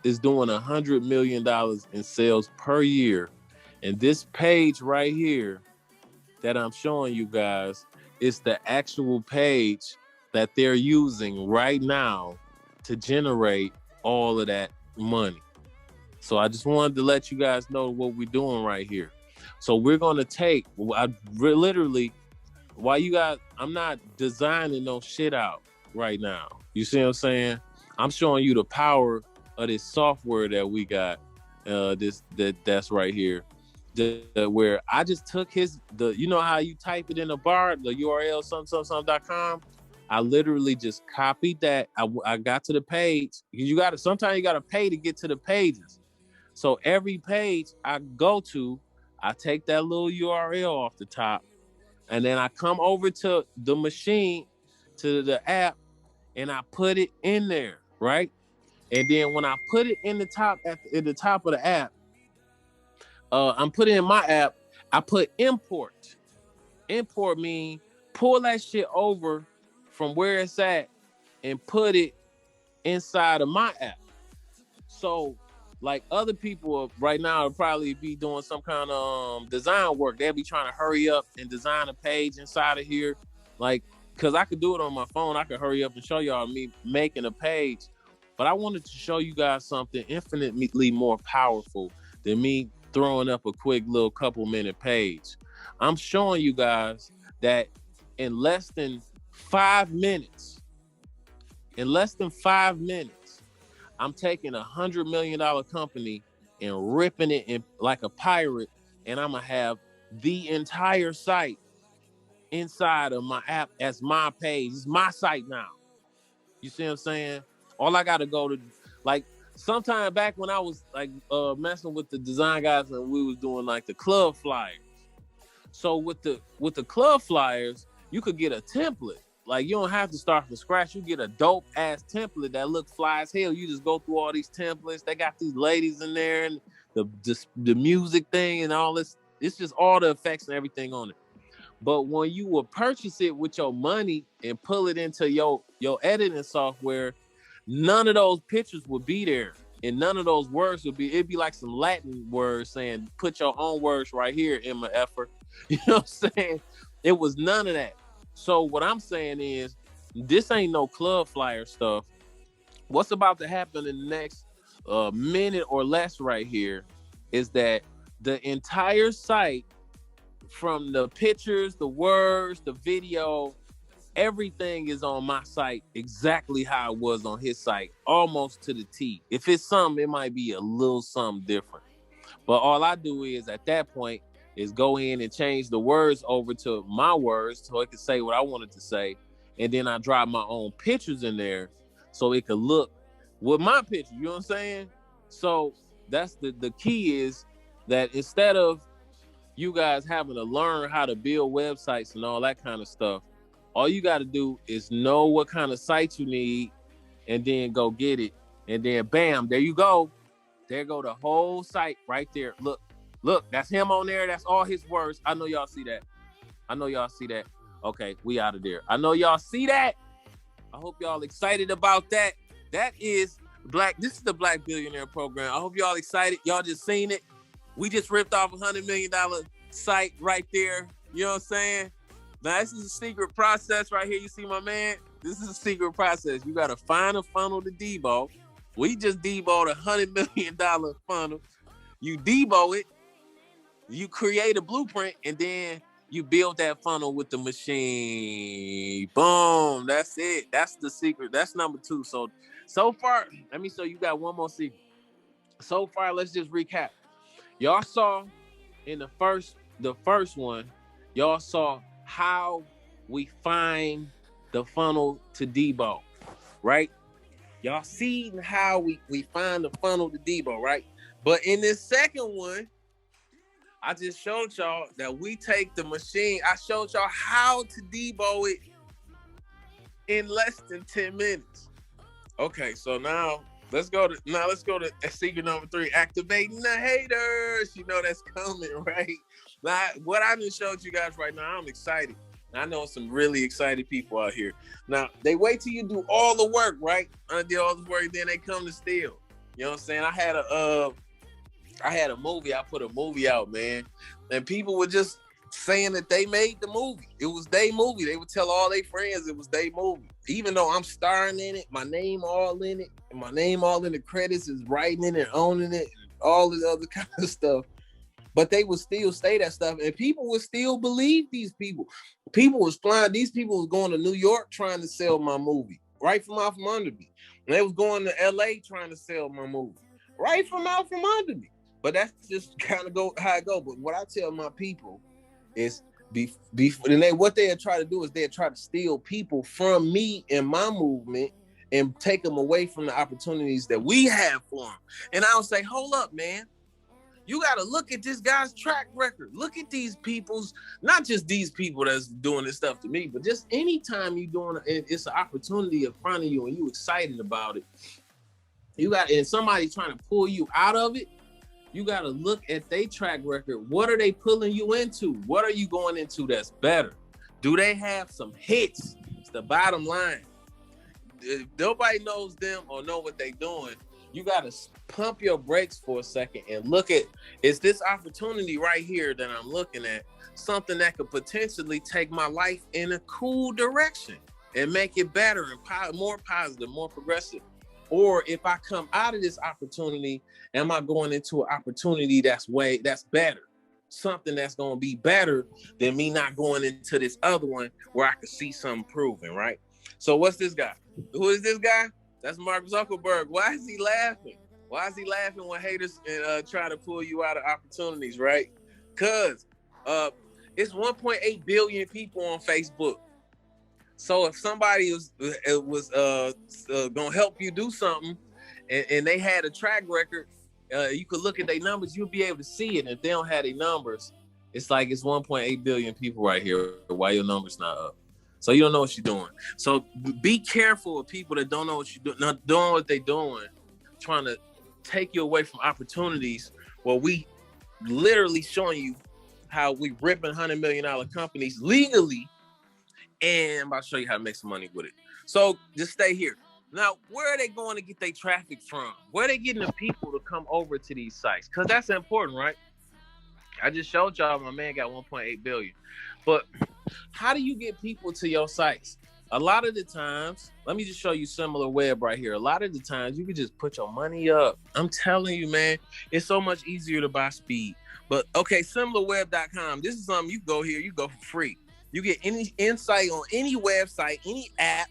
is doing $100 million in sales per year. And this page right here that I'm showing you guys is the actual page that they're using right now to generate all of that money. So I just wanted to let you guys know what we're doing right here. So we're going to take, literally, I'm not designing no shit out right now. You see what I'm saying? I'm showing you the power of this software that we got, that's right here. Where I just took you know how you type it in a bar, the URL something.com. I literally just copied that. I got to the page. Sometimes you gotta pay to get to the pages. So every page I go to, I take that little URL off the top, and then I come over to the machine, to the app, and I put it in there, right? And then when I put it in the top at the top of the app, I'm putting in my app, I put import. Import mean pull that shit over from where it's at and put it inside of my app. So like other people right now will probably be doing some kind of design work. They'll be trying to hurry up and design a page inside of here. Like, cause I could do it on my phone. I could hurry up and show y'all me making a page. But I wanted to show you guys something infinitely more powerful than me throwing up a quick little couple minute page. I'm showing you guys that in less than 5 minutes, I'm taking $100 million company and ripping it in like a pirate, and I'm gonna have the entire site inside of my app as my page. It's my site now. You see what I'm saying? All I gotta go to, like, sometime back when I was like messing with the design guys and we was doing like the club flyers. So with the club flyers, you could get a template. Like, you don't have to start from scratch. You get a dope ass template that look fly as hell. You just go through all these templates. They got these ladies in there and the music thing and all this. It's just all the effects and everything on it. But when you will purchase it with your money and pull it into your editing software, none of those pictures would be there. And none of those words would be, it'd be like some Latin words saying, put your own words right here, Emma Effer. You know what I'm saying? It was none of that. So what I'm saying is, this ain't no club flyer stuff. What's about to happen in the next minute or less right here is that the entire site, from the pictures, the words, the video, everything is on my site exactly how it was on his site, almost to the T. If it's something, it might be a little something different. But all I do is, at that point, is go in and change the words over to my words so it can say what I wanted to say. And then I drop my own pictures in there so it could look with my picture. You know what I'm saying? So that's the key, is that instead of you guys having to learn how to build websites and all that kind of stuff, all you got to do is know what kind of site you need and then go get it. And then bam, there you go. There go the whole site right there. Look, that's him on there. That's all his words. I know y'all see that. Okay, we out of there. I know y'all see that. I hope y'all excited about that. That is this is the Black Billionaire Program. I hope y'all excited. Y'all just seen it. We just ripped off $100 million site right there. You know what I'm saying? Now, this is a secret process right here. You see my man? This is a secret process. You got to find a funnel to debug. We just debug $100 million funnel. You debug it, you create a blueprint, and then you build that funnel with the machine. Boom. That's it. That's the secret. That's number 2. So far, let me show you got one more secret. So far, let's just recap. Y'all saw in the first one, y'all saw how we find the funnel to debug, right? Y'all see how we find the funnel to debug, right? But in this second one, I just showed y'all that we take the machine. I showed y'all how to debug it in less than 10 minutes. Okay, so now let's go to secret number 3, activating the haters. You know that's coming, right? Now, what I just showed you guys right now, I'm excited. I know some really excited people out here. Now, they wait till you do all the work, right? I did all the work, then they come to steal. You know what I'm saying? I had a movie. I put a movie out, man. And people were just saying that they made the movie. It was their movie. They would tell all their friends it was their movie. Even though I'm starring in it, my name all in it, and my name all in the credits is writing it and owning it, and all this other kind of stuff. But they would still say that stuff, and people would still believe these people. People was flying. These people was going to New York trying to sell my movie, right from out from under me. And they was going to LA trying to sell my movie, right from out from under me. But that's just kind of how it go. But what I tell my people is what they'll try to do is they'll try to steal people from me and my movement and take them away from the opportunities that we have for them. And I'll say, hold up, man. You got to look at this guy's track record. Look at these people's, not just these people that's doing this stuff to me, but just anytime you're doing it's an opportunity in front of you and you excited about it. And somebody trying to pull you out of it, you got to look at their track record. What are they pulling you into? What are you going into that's better? Do they have some hits? It's the bottom line. If nobody knows them or know what they're doing, you got to pump your brakes for a second and look at, is this opportunity right here that I'm looking at something that could potentially take my life in a cool direction and make it better and more positive, more progressive? Or if I come out of this opportunity, am I going into an opportunity that's better? Something that's going to be better than me not going into this other one where I could see something proven, right? So what's this guy? Who is this guy? That's Mark Zuckerberg. Why is he laughing? Why is he laughing when haters try to pull you out of opportunities, right? Because it's 1.8 billion people on Facebook. So if somebody was gonna help you do something, and they had a track record, you could look at their numbers. You'll be able to see it. And if they don't have their numbers, it's like it's 1.8 billion people right here. Why your numbers not up? So you don't know what you're doing. So be careful of people that don't know what you're doing, not doing what they're doing, trying to take you away from opportunities where we literally showing you how we ripping $100 million companies legally, and I'm about to show you how to make some money with it. So just stay here. Now, where are they going to get their traffic from? Where are they getting the people to come over to these sites? Because that's important, right? I just showed y'all my man got 1.8 billion. But how do you get people to your sites? A lot of the times, let me just show you SimilarWeb right here. A lot of the times, you can just put your money up. I'm telling you, man, it's so much easier to buy speed. But, okay, SimilarWeb.com. This is something you go here, you go for free. You get any insight on any website, any app,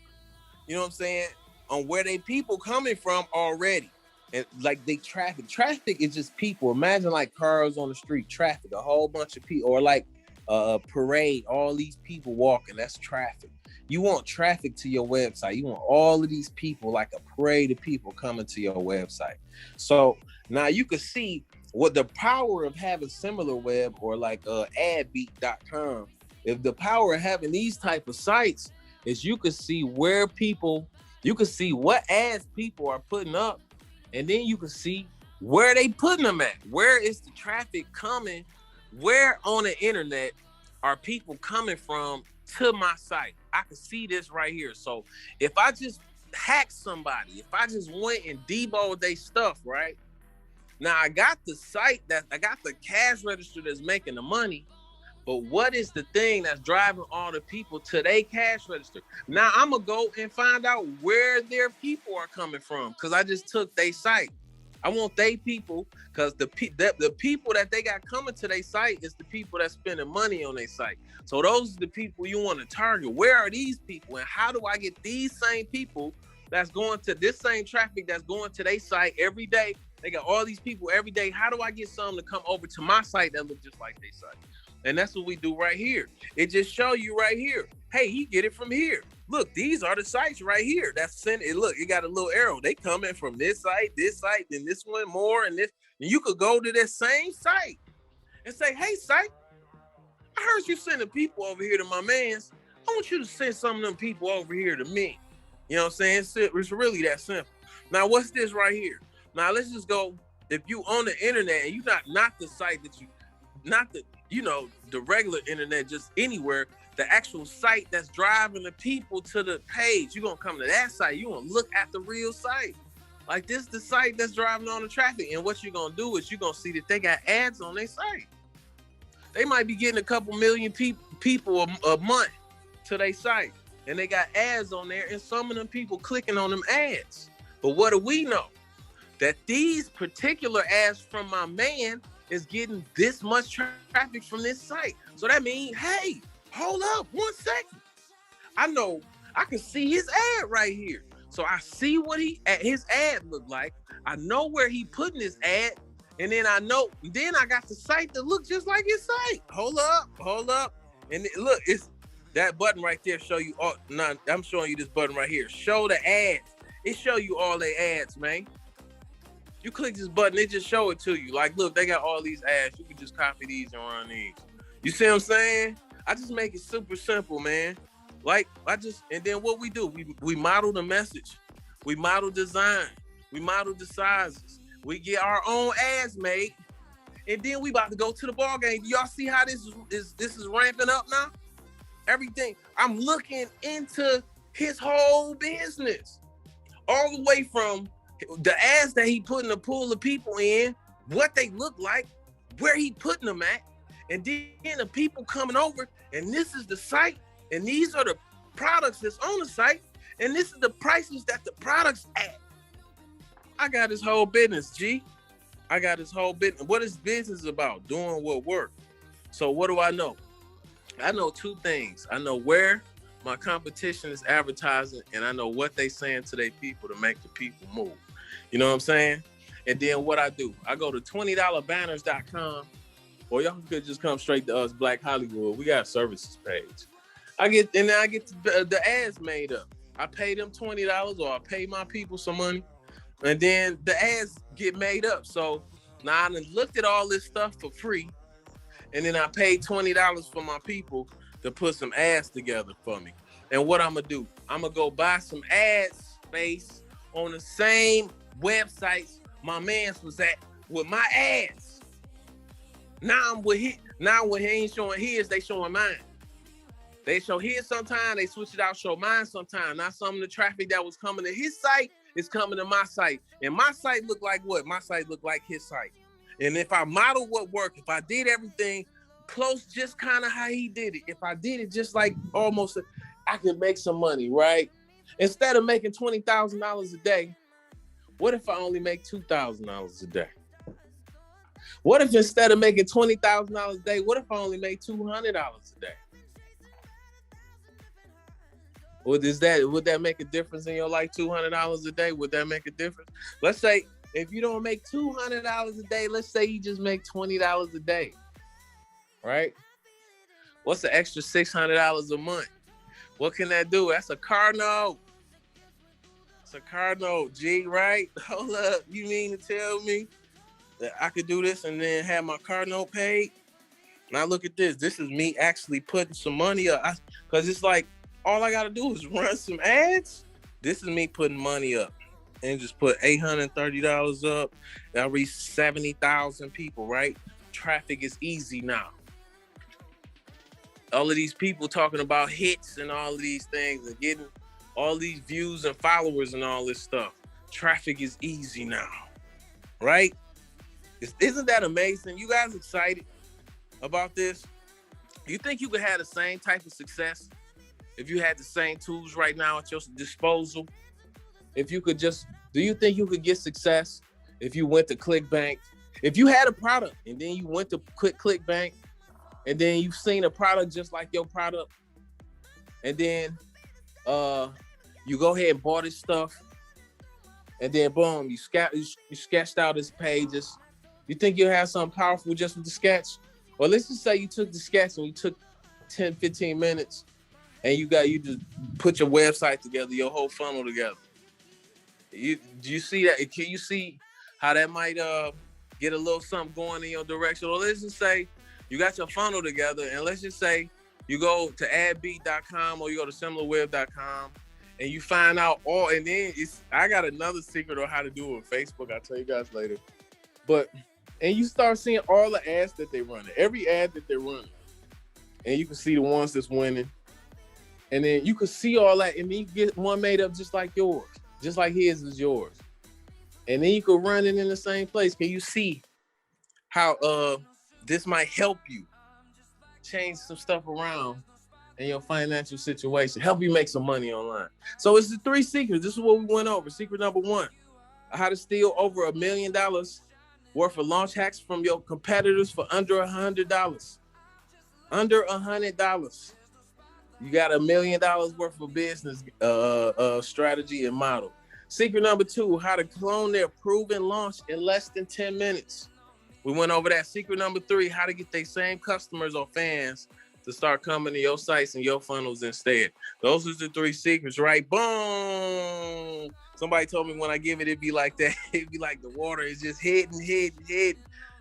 you know what I'm saying, on where they people coming from already. And like they traffic. Traffic is just people. Imagine like cars on the street, traffic, a whole bunch of people, or like a parade, all these people walking, that's traffic. You want traffic to your website. You want all of these people, like a parade of people coming to your website. So now you can see what the power of having SimilarWeb or like adbeat.com. If the power of having these type of sites is you can see where people, you can see what ads people are putting up, and then you can see where they putting them at. Where is the traffic coming? Where on the internet are people coming from to my site? I can see this right here. So if I just hack somebody, if I just went and debugged their stuff, right? Now I got the site I got the cash register that's making the money, But what is the thing that's driving all the people to their cash register? Now I'm gonna go and find out where their people are coming from, because I just took their site. I want they people, because the people that they got coming to their site is the people that's spending money on their site. So those are the people you want to target. Where are these people, and how do I get these same people that's going to this same traffic that's going to their site every day? They got all these people every day. How do I get some to come over to my site that look just like their site? And that's what we do right here. It just show you right here. Hey, you get it from here. Look, these are the sites right here. That's sent it. Look, it got a little arrow. They coming from this site, then this one more, and this. And you could go to that same site and say, hey, site, I heard you sending people over here to my mans. I want you to send some of them people over here to me. You know what I'm saying? It's really that simple. Now, what's this right here? Now, let's just go. If you on the internet and you not the site that you, not the, the regular internet, just anywhere, the actual site that's driving the people to the page, you're going to come to that site. You're going to look at the real site. Like this, the site that's driving on the traffic. And what you're going to do is you're going to see that they got ads on their site. They might be getting a couple million people a month to their site. And they got ads on there, and some of them people clicking on them ads. But what do we know? That these particular ads from my man is getting this much traffic from this site. So that means, hey, hold up 1 second. I know I can see his ad right here. So I see what his ad look like. I know where he putting his ad. And then I got the site that looks just like his site. Hold up. And look, it's that button right there show you all. No, I'm showing you this button right here. Show the ads. It show you all their ads, man. You click this button, it just show it to you. Like, look, they got all these ads. You can just copy these and run these. You see what I'm saying? I just make it super simple, man. Like, and then what we do, we model the message. We model design. We model the sizes. We get our own ads made. And then we about to go to the ball game. Do y'all see how this is ramping up now? Everything. I'm looking into his whole business. All the way from the ads that he putting a pool of people in, what they look like, where he putting them at, and then the people coming over, and this is the site, and these are the products that's on the site, and this is the prices that the products at. I got this whole business, G. I got this whole business. What is business about? Doing what work. So what do I know? I know two things. I know where my competition is advertising, and I know what they saying to their people to make the people move. You know what I'm saying? And then what I do, I go to $20banners.com, or y'all could just come straight to us, Black Hollywood. We got a services page. I get the ads made up. I pay them $20, or I pay my people some money, and then the ads get made up. So now I done looked at all this stuff for free, and then I paid $20 for my people to put some ads together for me. And what I'm gonna do, I'm gonna go buy some ad space on the same websites my man's was at with my ads. Now when he ain't showing his, they showing mine. They show his sometime, they switch it out, show mine sometime. Now some of the traffic that was coming to his site is coming to my site. And my site look like what? My site look like his site. And if I model what worked, if I did everything close, just kind of how he did it, if I did it just like almost, I could make some money, right? Instead of making $20,000 a day, what if I only make $2,000 a day? What if instead of making $20,000 a day, what if I only make $200 a day? Would that make a difference in your life? $200 a day, would that make a difference? Let's say if you don't make $200 a day, let's say you just make $20 a day, right? What's the extra $600 a month? What can that do? That's a car note. It's a car note, G, right? Hold up, you mean to tell me that I could do this and then have my car note paid? Now look at this. This is me actually putting some money up. Because it's like, all I got to do is run some ads. This is me putting money up. And just put $830 up. And I reach 70,000 people, right? Traffic is easy now. All of these people talking about hits and all of these things and getting all these views and followers and all this stuff. Traffic is easy now, right? Isn't that amazing? You guys excited about this? You think you could have the same type of success if you had the same tools right now at your disposal? If you could just, do you think you could get success if you went to ClickBank? If you had a product and then you went to ClickBank and then you've seen a product just like your product, and then you go ahead and bought his stuff, and then boom, you sketched out his pages. You think you'll have something powerful just with the sketch? Well, let's just say you took the sketch and you took 10, 15 minutes and you just put your website together, your whole funnel together. Do you see that? Can you see how that might get a little something going in your direction? Or let's just say you got your funnel together, and let's just say you go to adbeat.com or you go to similarweb.com and you find out all, and then I got another secret on how to do it with Facebook. I'll tell you guys later. And you start seeing all the ads that they run, every ad that they're running. And you can see the ones that's winning. And then you can see all that, and then you get one made up just like yours, just like his is yours. And then you can run it in the same place. Can you see how this might help you change some stuff around in your financial situation, help you make some money online? So it's the 3 secrets. This is what we went over. Secret number 1, how to steal over $1 million worth of launch hacks from your competitors for under $100. Under $100. You got $1 million worth of business strategy and model. Secret number 2, how to clone their proven launch in less than 10 minutes. We went over that. Secret number 3, how to get their same customers or fans to start coming to your sites and your funnels instead. Those are the 3 secrets, right? Boom. Somebody told me when I give it, it'd be like that. It'd be like the water is just hitting.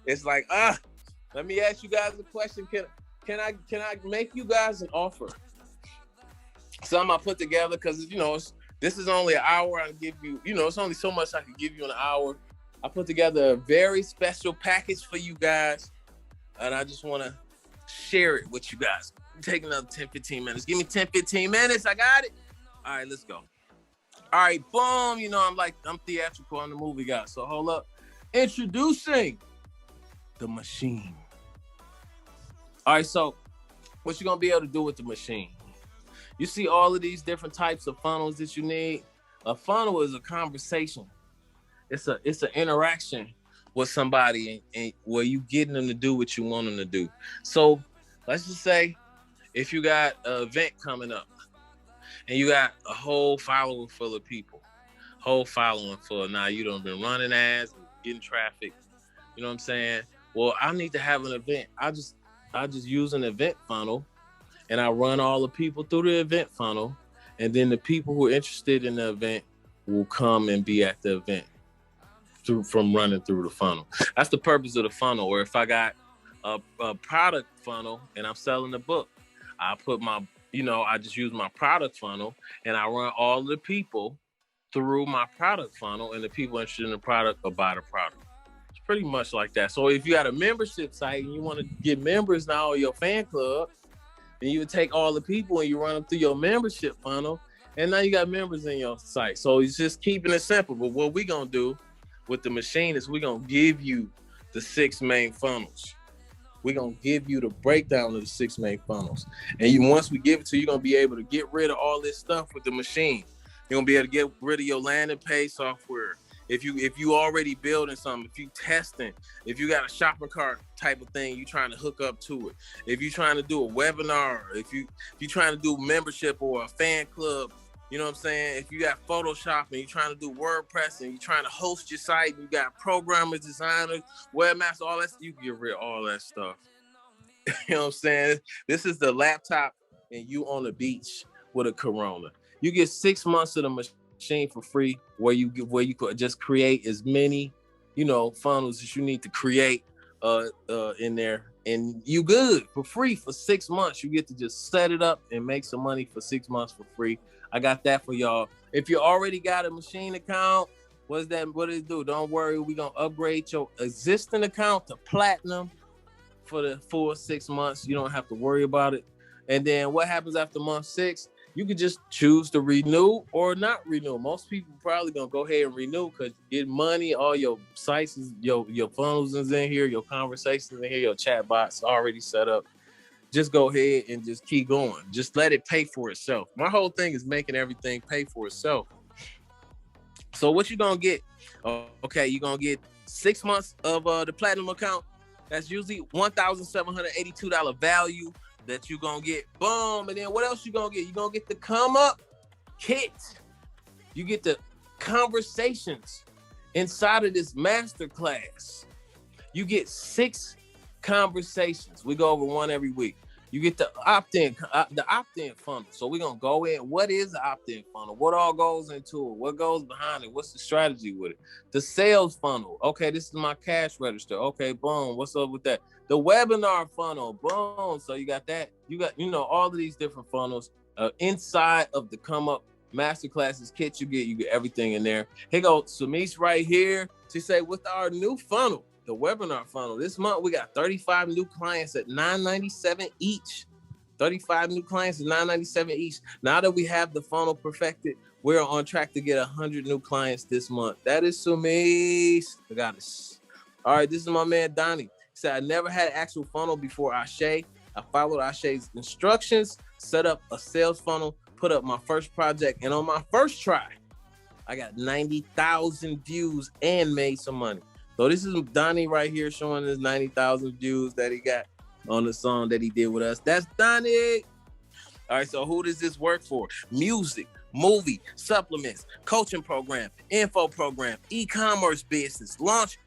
It's like, let me ask you guys a question. Can I make you guys an offer? Something I put together, because, this is only an hour. I give you, it's only so much I can give you in an hour. I put together a very special package for you guys, and I just want to share it with you guys. Take another 10, 15 minutes. Give me 10, 15 minutes. I got it. All right, let's go. All right, boom. I'm theatrical. I'm the movie guy. So hold up. Introducing the machine. All right, so what you're going to be able to do with the machine? You see all of these different types of funnels that you need. A funnel is a conversation. It's an interaction with somebody and where you getting them to do what you want them to do. So let's just say if you got an event coming up and you got a whole following full of people, now you done been running ads and getting traffic. You know what I'm saying? Well, I need to have an event. I just use an event funnel, and I run all the people through the event funnel, and then the people who are interested in the event will come and be at the event from running through the funnel. That's the purpose of the funnel. Or if I got a product funnel and I'm selling a book, I put I just use my product funnel and I run all the people through my product funnel, and the people interested in the product will buy the product. It's pretty much like that. So if you got a membership site and you want to get members now in your fan club, then you would take all the people and you run them through your membership funnel, and now you got members in your site. So it's just keeping it simple. But what we're going to do with the machine is we're going to give you the 6 main funnels. We're going to give you the breakdown of the 6 main funnels. And once we give it to you, you're going to be able to get rid of all this stuff with the machine. You're going to be able to get rid of your landing page software. If you already building something, if you testing, if you got a shopping cart type of thing, you trying to hook up to it. If you trying to do a webinar, if you trying to do membership or a fan club, you know what I'm saying? If you got Photoshop and you trying to do WordPress and you trying to host your site, and you got programmers, designers, webmasters, all that, you can get rid of all that stuff. You know what I'm saying? This is the laptop and you on the beach with a Corona. You get 6 months of the machine for free, where you could just create as many, funnels as you need to create in there, and you good for free for 6 months. You get to just set it up and make some money for 6 months for free. I got that for y'all. If you already got a machine account, what does it do? Don't worry, we're gonna upgrade your existing account to platinum for the full 6 months. You don't have to worry about it. And then what happens after month 6? You can just choose to renew or not renew. Most people probably gonna go ahead and renew because you get money. All your sites, your funnels is in here, your conversations in here, your chat bots already set up. just go ahead and just keep going. Just let it pay for itself. My whole thing is making everything pay for itself. So what you gonna get? Okay, you're gonna get 6 months of the platinum account. That's usually $1,782 value that you're gonna get. Boom. And then what else you gonna get? You're gonna get the Come Up kit. You get the conversations inside of this masterclass. You get 6 conversations. We go over one every week. You get the opt-in funnel. So we're gonna go in. What is the opt-in funnel? What all goes into it? What goes behind it? What's the strategy with it? The sales funnel. Okay, this is my cash register. Okay, boom. What's up with that? The webinar funnel. Boom. So you got that. You got, all of these different funnels inside of the Come Up Masterclasses kit. You get everything in there. Here goes Sumise right here. She say, with our new funnel, the webinar funnel, this month we got 35 new clients at $9.97 each. 35 new clients at $9.97 each. Now that we have the funnel perfected, we're on track to get 100 new clients this month. That is Sumise. I got it. All right, this is my man Donnie. He said, I never had an actual funnel before Ashe. I followed Ashe's instructions, set up a sales funnel, put up my first project, and on my first try, I got 90,000 views and made some money. So this is Donnie right here showing his 90,000 views that he got on the song that he did with us. That's Donnie. All right, so who does this work for? Music, movie, supplements, coaching program, info program, e-commerce business, launch.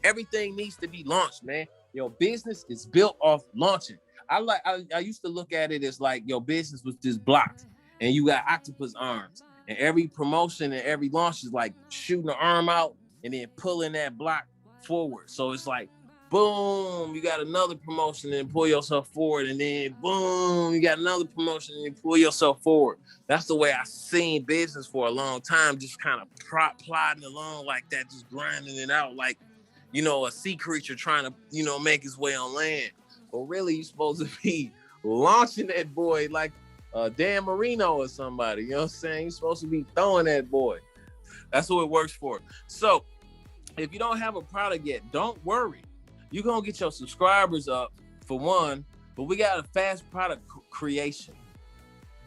Everything needs to be launched, man. Your business is built off launching. I used to look at it as like your business was just blocked and you got octopus arms. And every promotion and every launch is like shooting the arm out and then pulling that block forward. So it's like, boom, you got another promotion and pull yourself forward. And then boom, you got another promotion and you pull yourself forward. That's the way I seen business for a long time, just kind of plodding along like that, just grinding it out like, a sea creature trying to, make his way on land. But really, you're supposed to be launching that boy like Dan Marino or somebody. You know what I'm saying? You're supposed to be throwing that boy. That's what it works for. So if you don't have a product yet, don't worry. You're going to get your subscribers up for one, but we got a fast product creation.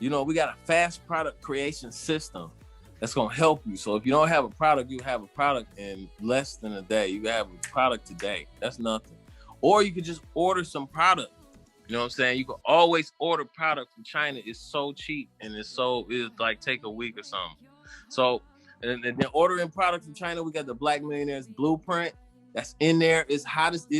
We got a fast product creation system that's going to help you. So if you don't have a product, you have a product in less than a day. You have a product today. That's nothing. Or you could just order some product. You know what I'm saying? You can always order product from China. It's so cheap and it's like take a week or something. So, and then ordering product from China, we got the Black Millionaires Blueprint that's in there. It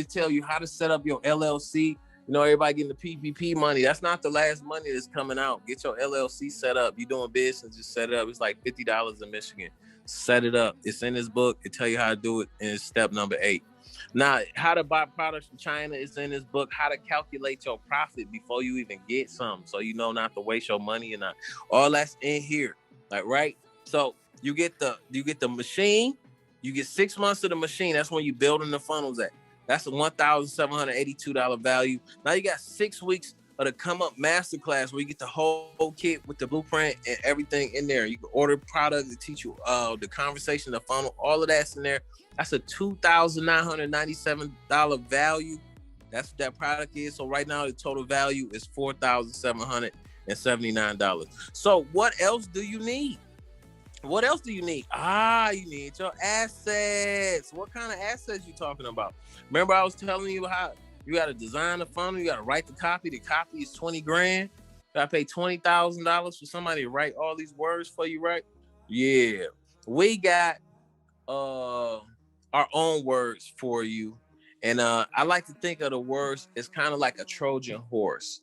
tell you how to set up your LLC. Everybody getting the PPP money. That's not the last money that's coming out. Get your LLC set up. You doing business, just set it up. It's like $50 in Michigan. Set it up. It's in this book. It tell you how to do it, and it's step number 8. Now, how to buy products from China is in this book. How to calculate your profit before you even get some, so you know not to waste your money and not. All that's in here, like right. So you get the machine. You get 6 months of the machine. That's when you building the funnels at. That's a $1,782 value. Now you got 6 weeks of the Come Up Masterclass where you get the whole kit with the blueprint and everything in there. You can order product to teach you the conversation, the funnel, all of that's in there. That's a $2,997 value. That's what that product is. So right now the total value is $4,779. So what else do you need? What else do you need? You need your assets. What kind of assets you talking about? Remember I was telling you how you got to design the funnel. You got to write the copy. The copy is $20,000. You got to pay $20,000 for somebody to write all these words for you, right? Yeah. We got our own words for you. And I like to think of the words as kind of like a Trojan horse.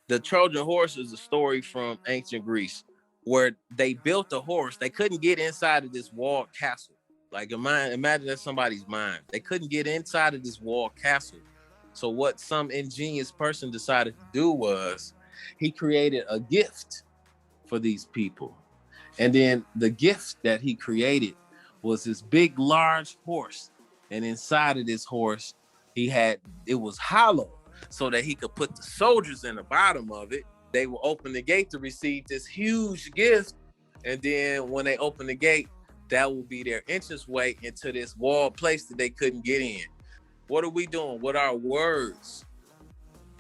The Trojan horse is a story from ancient Greece where they built a horse. They couldn't get inside of this walled castle. Like imagine that's somebody's mind. They couldn't get inside of this walled castle. So what some ingenious person decided to do was he created a gift for these people. And then the gift that he created was this big, large horse. And inside of this horse, it was hollow so that he could put the soldiers in the bottom of it. They will open the gate to receive this huge gift. And then when they open the gate, that will be their entranceway into this walled place that they couldn't get in. What are we doing with our words?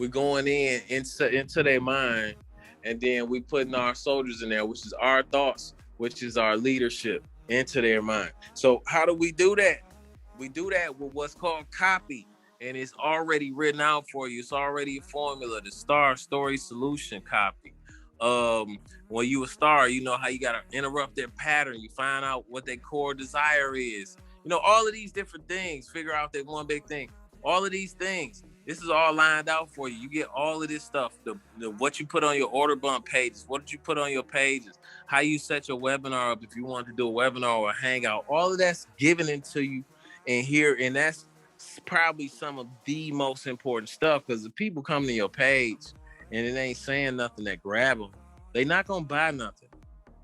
we're going into their mind, and then we putting our soldiers in there, which is our thoughts, which is our leadership, into their mind. So how do we do that? We do that with what's called copy, and it's already written out for you. It's already a formula, the STAR, story, solution, copy. When you a star, you know how you gotta interrupt their pattern. You find out what their core desire is. You know, all of these different things, figure out that one big thing. All of these things, this is all lined out for you. You get all of this stuff, the what you put on your order bump pages, what did you put on your pages, how you set your webinar up if you want to do a webinar or a hangout. All of that's given into you in here, and that's probably some of the most important stuff, because the people come to your page and it ain't saying nothing that grab them, they not gonna buy nothing.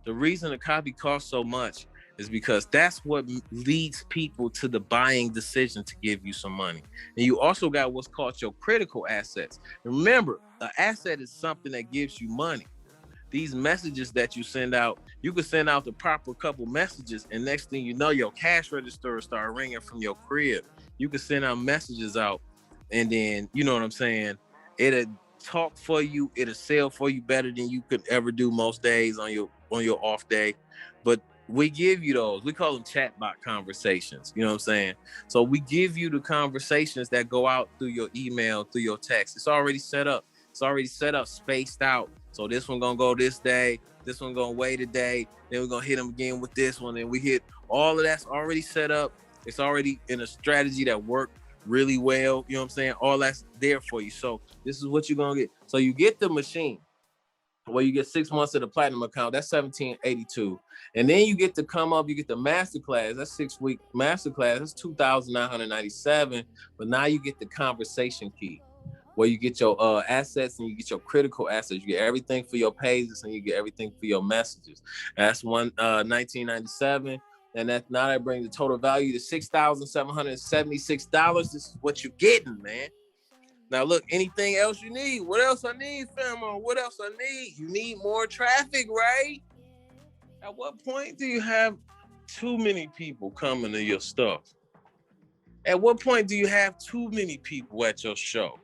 The reason the copy costs so much is because that's what leads people to the buying decision to give you some money. And you also got what's called your critical assets. Remember, an asset is something that gives you money. These messages that you send out, you can send out the proper couple messages, and next thing you know, your cash register will start ringing from your crib. You can send out messages out, and then, you know what I'm saying, it'll talk for you, it'll sell for you better than you could ever do most days on your off day. But we give you those. We call them chatbot conversations. You know what I'm saying? So we give you the conversations that go out through your email, through your text. It's already set up. It's already set up, spaced out. So this one gonna go this day. This one gonna wait a day. Then we're gonna hit them again with this one. And we hit all of that's already set up. It's already in a strategy that worked really well. You know what I'm saying? All that's there for you. So this is what you're gonna get. So you get the machine. Well, you get 6 months of the platinum account. That's $1,782, and then you get to come up. You get the masterclass. That's 6-week masterclass. That's $2,997. But now you get the conversation key, where you get your assets and you get your critical assets. You get everything for your pages and you get everything for your messages. That's $1,997, and that now that brings the total value to $6,776. This is what you're getting, man. Now, look, anything else you need? What else I need, famo? What else I need? You need more traffic, right? At what point do you have too many people coming to your stuff? At what point do you have too many people at your show?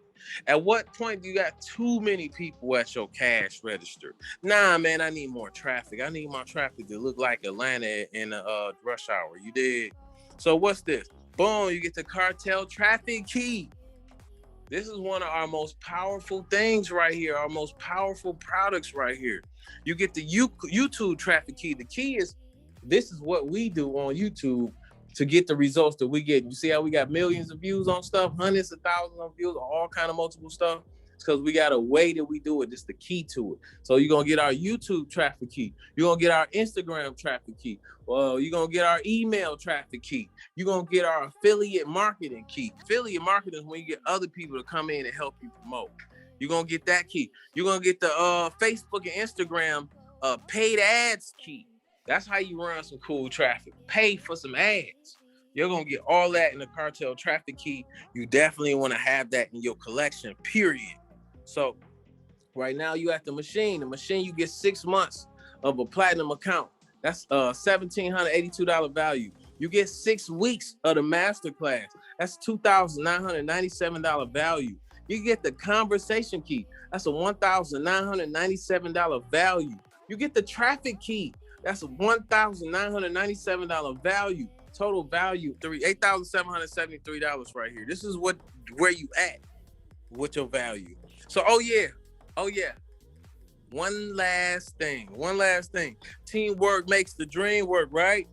At what point do you got too many people at your cash register? Nah, man, I need more traffic. I need my traffic to look like Atlanta in a rush hour. You did? So what's this? Boom, you get the cartel traffic key. This is one of our most powerful things right here, our most powerful products right here. You get the YouTube traffic key. The key is, this is what we do on YouTube to get the results that we get. You see how we got millions of views on stuff, hundreds of thousands of views, all kind of multiple stuff? It's because we got a way that we do it. It's the key to it. So you're going to get our YouTube traffic key. You're going to get our Instagram traffic key. Well, you're going to get our email traffic key. You're going to get our affiliate marketing key. Affiliate marketing is when you get other people to come in and help you promote. You're going to get that key. You're going to get the Facebook and Instagram paid ads key. That's how you run some cool traffic. Pay for some ads. You're going to get all that in the cartel traffic key. You definitely want to have that in your collection, period. So right now you at the machine. The machine, you get 6 months of a platinum account. That's $1,782 value. You get 6 weeks of the masterclass. That's $2,997 value. You get the conversation key. That's a $1,997 value. You get the traffic key. That's a $1,997 value. Total value, $8,773 right here. This is where you at with your value. So, oh yeah. One last thing. Teamwork makes the dream work, right?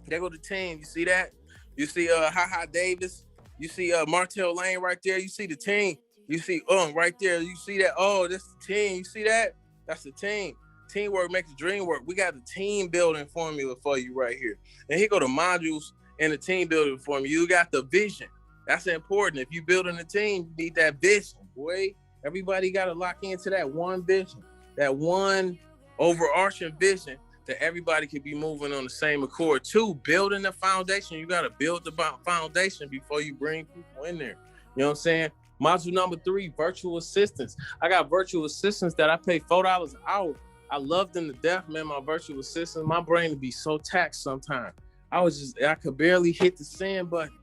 There go the team. You see that? You see Ha Davis. You see Martell Lane right there. You see the team. You see right there. You see that? Oh, that's the team. You see that? That's the team. Teamwork makes the dream work. We got the team building formula for you right here. And here go the modules and the team building formula. You got the vision. That's important. If you building a team, you need that vision, boy. Everybody got to lock into that one vision, that one overarching vision that everybody could be moving on the same accord. Two, building the foundation. You got to build the foundation before you bring people in there. You know what I'm saying? Module number 3, virtual assistants. I got virtual assistants that I pay $4 an hour. I love them to death, man. My virtual assistant, my brain would be so taxed sometimes. I could barely hit the send button.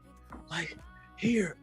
Like, here,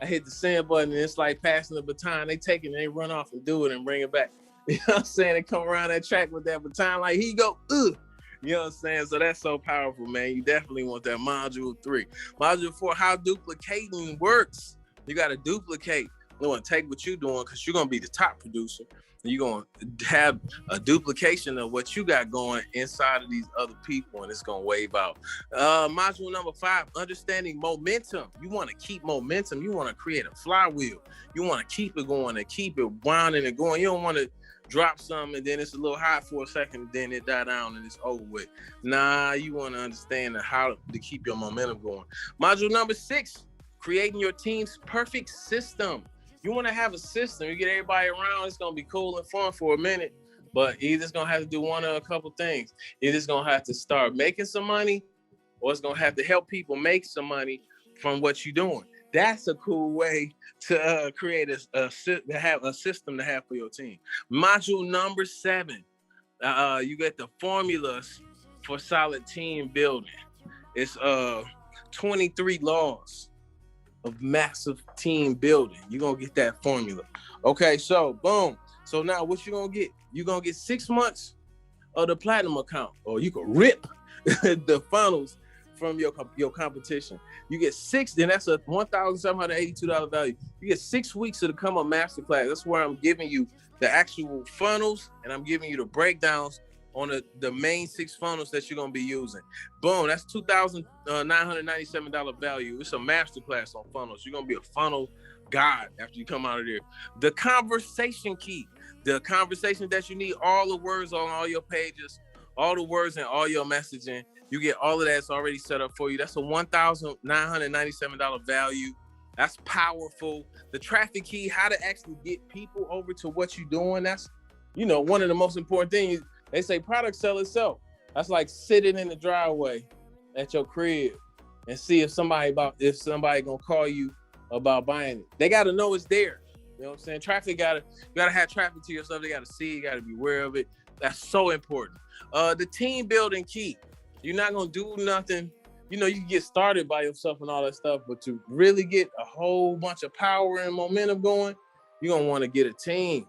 I hit the send button, and it's like passing the baton. They take it and they run off and do it and bring it back. You know what I'm saying? They come around that track with that baton, like, here you go, You know what I'm saying? So that's so powerful, man. You definitely want that module 3. Module 4, how duplicating works. You got to duplicate. You want to take what you're doing because you're going to be the top producer. You're going to have a duplication of what you got going inside of these other people, and it's going to wave out. Module number 5, understanding momentum. You want to keep momentum. You want to create a flywheel. You want to keep it going and keep it winding and going. You don't want to drop something and then it's a little hot for a second and then it die down and it's over with. Nah, you want to understand how to keep your momentum going. Module number 6, creating your team's perfect system. You want to have a system. You get everybody around. It's going to be cool and fun for a minute, but either it's going to have to do one or a couple things. Either it's going to have to start making some money, or it's going to have to help people make some money from what you're doing. That's a cool way to create to have a system to have for your team. Module number 7, you get the formulas for solid team building. It's 23 laws of massive team building. You're going to get that formula. Okay, so boom. So now what you're going to get? You're going to get 6 months of the platinum account, or you can rip the funnels from your competition. You get 6, then that's a $1,782 value. You get 6 weeks of the Come Up Masterclass. That's where I'm giving you the actual funnels, and I'm giving you the breakdowns on the main 6 funnels that you're going to be using. Boom, that's $2,997 value. It's a masterclass on funnels. You're going to be a funnel god after you come out of there. The conversation key, the conversation that you need, all the words on all your pages, all the words and all your messaging. You get all of that. It's already set up for you. That's a $1,997 value. That's powerful. The traffic key, how to actually get people over to what you're doing. That's, one of the most important things. They say product sell itself. That's like sitting in the driveway at your crib and see if somebody gonna call you about buying it. They gotta know it's there. You know what I'm saying? You gotta have traffic to yourself. They gotta see, you gotta be aware of it. That's so important. The team building key. You're not gonna do nothing. You can get started by yourself and all that stuff, but to really get a whole bunch of power and momentum going, you're gonna want to get a team.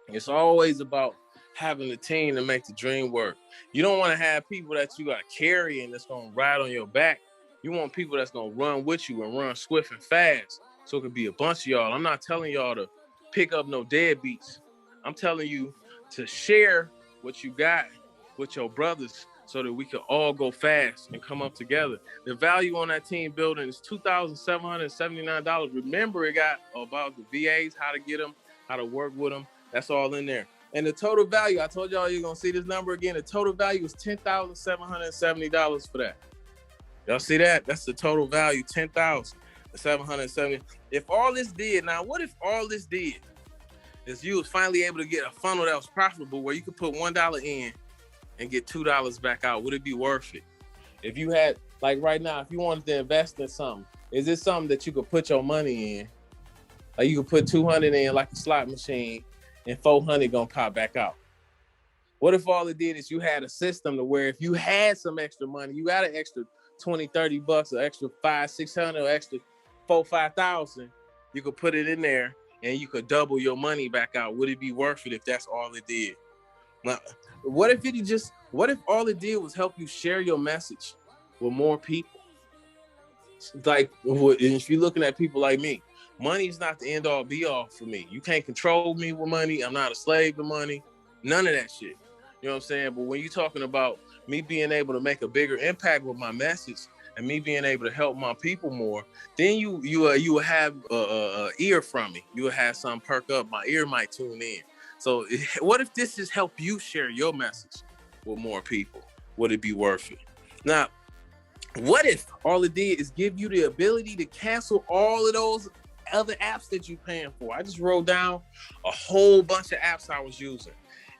It's always about having a team to make the dream work. You don't want to have people that you got to carry and that's going to ride on your back. You want people that's going to run with you and run swift and fast. So it could be a bunch of y'all. I'm not telling y'all to pick up no deadbeats. I'm telling you to share what you got with your brothers so that we can all go fast and come up together. The value on that team building is $2,779. Remember, it got about the VAs, how to get them, how to work with them. That's all in there. And the total value, I told y'all you're going to see this number again. The total value is $10,770 for that. Y'all see that? That's the total value, $10,770. What if all this did is you was finally able to get a funnel that was profitable where you could put $1 in and get $2 back out? Would it be worth it? If you had, like right now, if you wanted to invest in something, is this something that you could put your money in? Like you could put 200 in like a slot machine, and 400 gonna pop back out. What if all it did is you had a system to where if you had some extra money, you got an extra 20, 30 bucks, or extra 500, 600, or extra 4,000, 5,000, you could put it in there and you could double your money back out. Would it be worth it if that's all it did? Now, what if all it did was help you share your message with more people? Like, if you're looking at people like me, money is not the end all be all for me. You can't control me with money. I'm not a slave to money. None of that shit. You know what I'm saying? But when you're talking about me being able to make a bigger impact with my message and me being able to help my people more, then you will have a ear from me. You will have some perk up. My ear might tune in. So what if this is help you share your message with more people? Would it be worth it? Now, what if all it did is give you the ability to cancel all of those other apps that you're paying for? I just wrote down a whole bunch of apps I was using.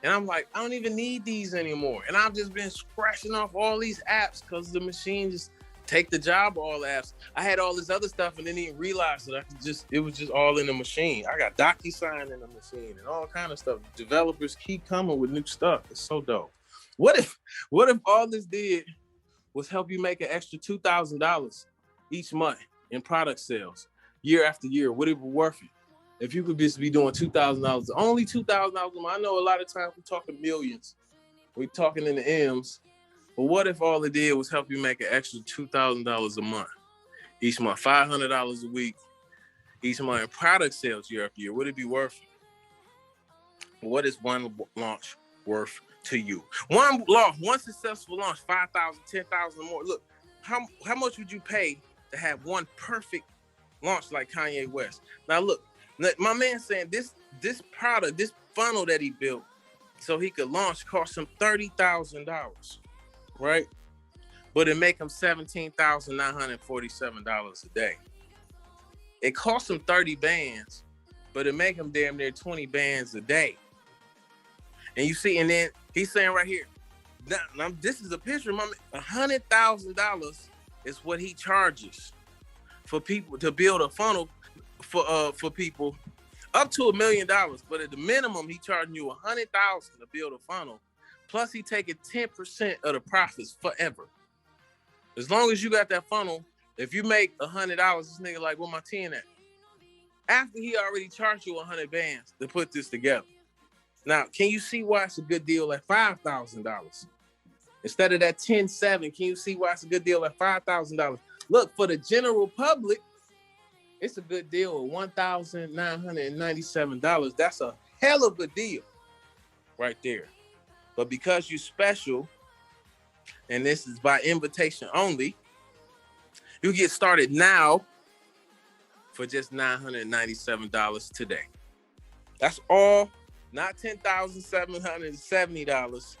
And I'm like, I don't even need these anymore. And I've just been scratching off all these apps because the machine just take the job of all the apps. I had all this other stuff and didn't even realize that it was just all in the machine. I got DocuSign in the machine and all kind of stuff. Developers keep coming with new stuff. It's so dope. What if all this did was help you make an extra $2,000 each month in product sales? year after year, would it be worth it? If you could just be doing $2,000, only $2,000 a month. I know a lot of times we're talking millions. We're talking in the M's. But what if all it did was help you make an extra $2,000 a month? Each month, $500 a week, each month in product sales year after year. Would it be worth it? What is one launch worth to you? One successful launch, 5,000, 10,000 more. Look, how much would you pay to have one perfect launch like Kanye West? Now look, my man saying this product, this funnel that he built so he could launch cost him $30,000, right? But it make him $17,947 a day. It cost him 30 bands, but it make him damn near 20 bands a day. And you see, and then he's saying right here, now this is a picture, my man, $100,000 is what he charges for people to build a funnel for people up to $1 million. But at the minimum, he charging you $100,000 to build a funnel. Plus, he taking 10% of the profits forever. As long as you got that funnel, if you make $100, this nigga like, where my 10 at? After he already charged you 100 bands to put this together. Now, can you see why it's a good deal at $5,000? Instead of that $10,700, can you see why it's a good deal at $5,000? Look, for the general public, it's a good deal of $1,997. That's a hell of a deal right there. But because you're special, and this is by invitation only, you get started now for just $997 today. That's all, not $10,770,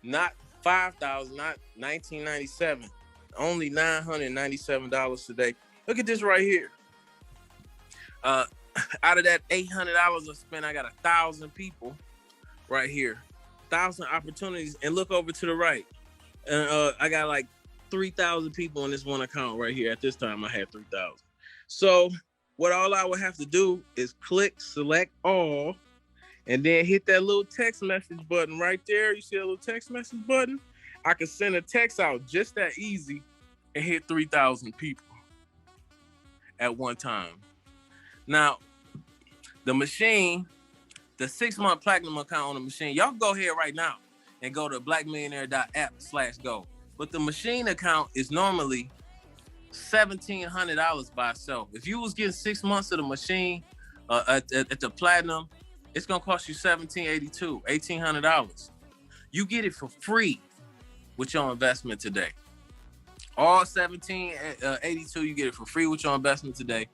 not $5,000, not $1,997, only $997 today. Look at this right here. Out of that $800 I spent, I got 1,000 people right here, 1,000 opportunities, and look over to the right. And I got like 3,000 people on this one account right here. At this time, I had 3,000. So what all I would have to do is click select all, and then hit that little text message button right there. You see that little text message button? I can send a text out just that easy and hit 3,000 people at one time. Now, the machine, the 6-month platinum account on the machine, y'all go ahead right now and go to blackmillionaire.app/go. But the machine account is normally $1,700 by itself. If you was getting 6 months of the machine at the platinum, it's gonna cost you $1,782, $1,800. You get it for free with your investment today. All $1,782, you get it for free with your investment today.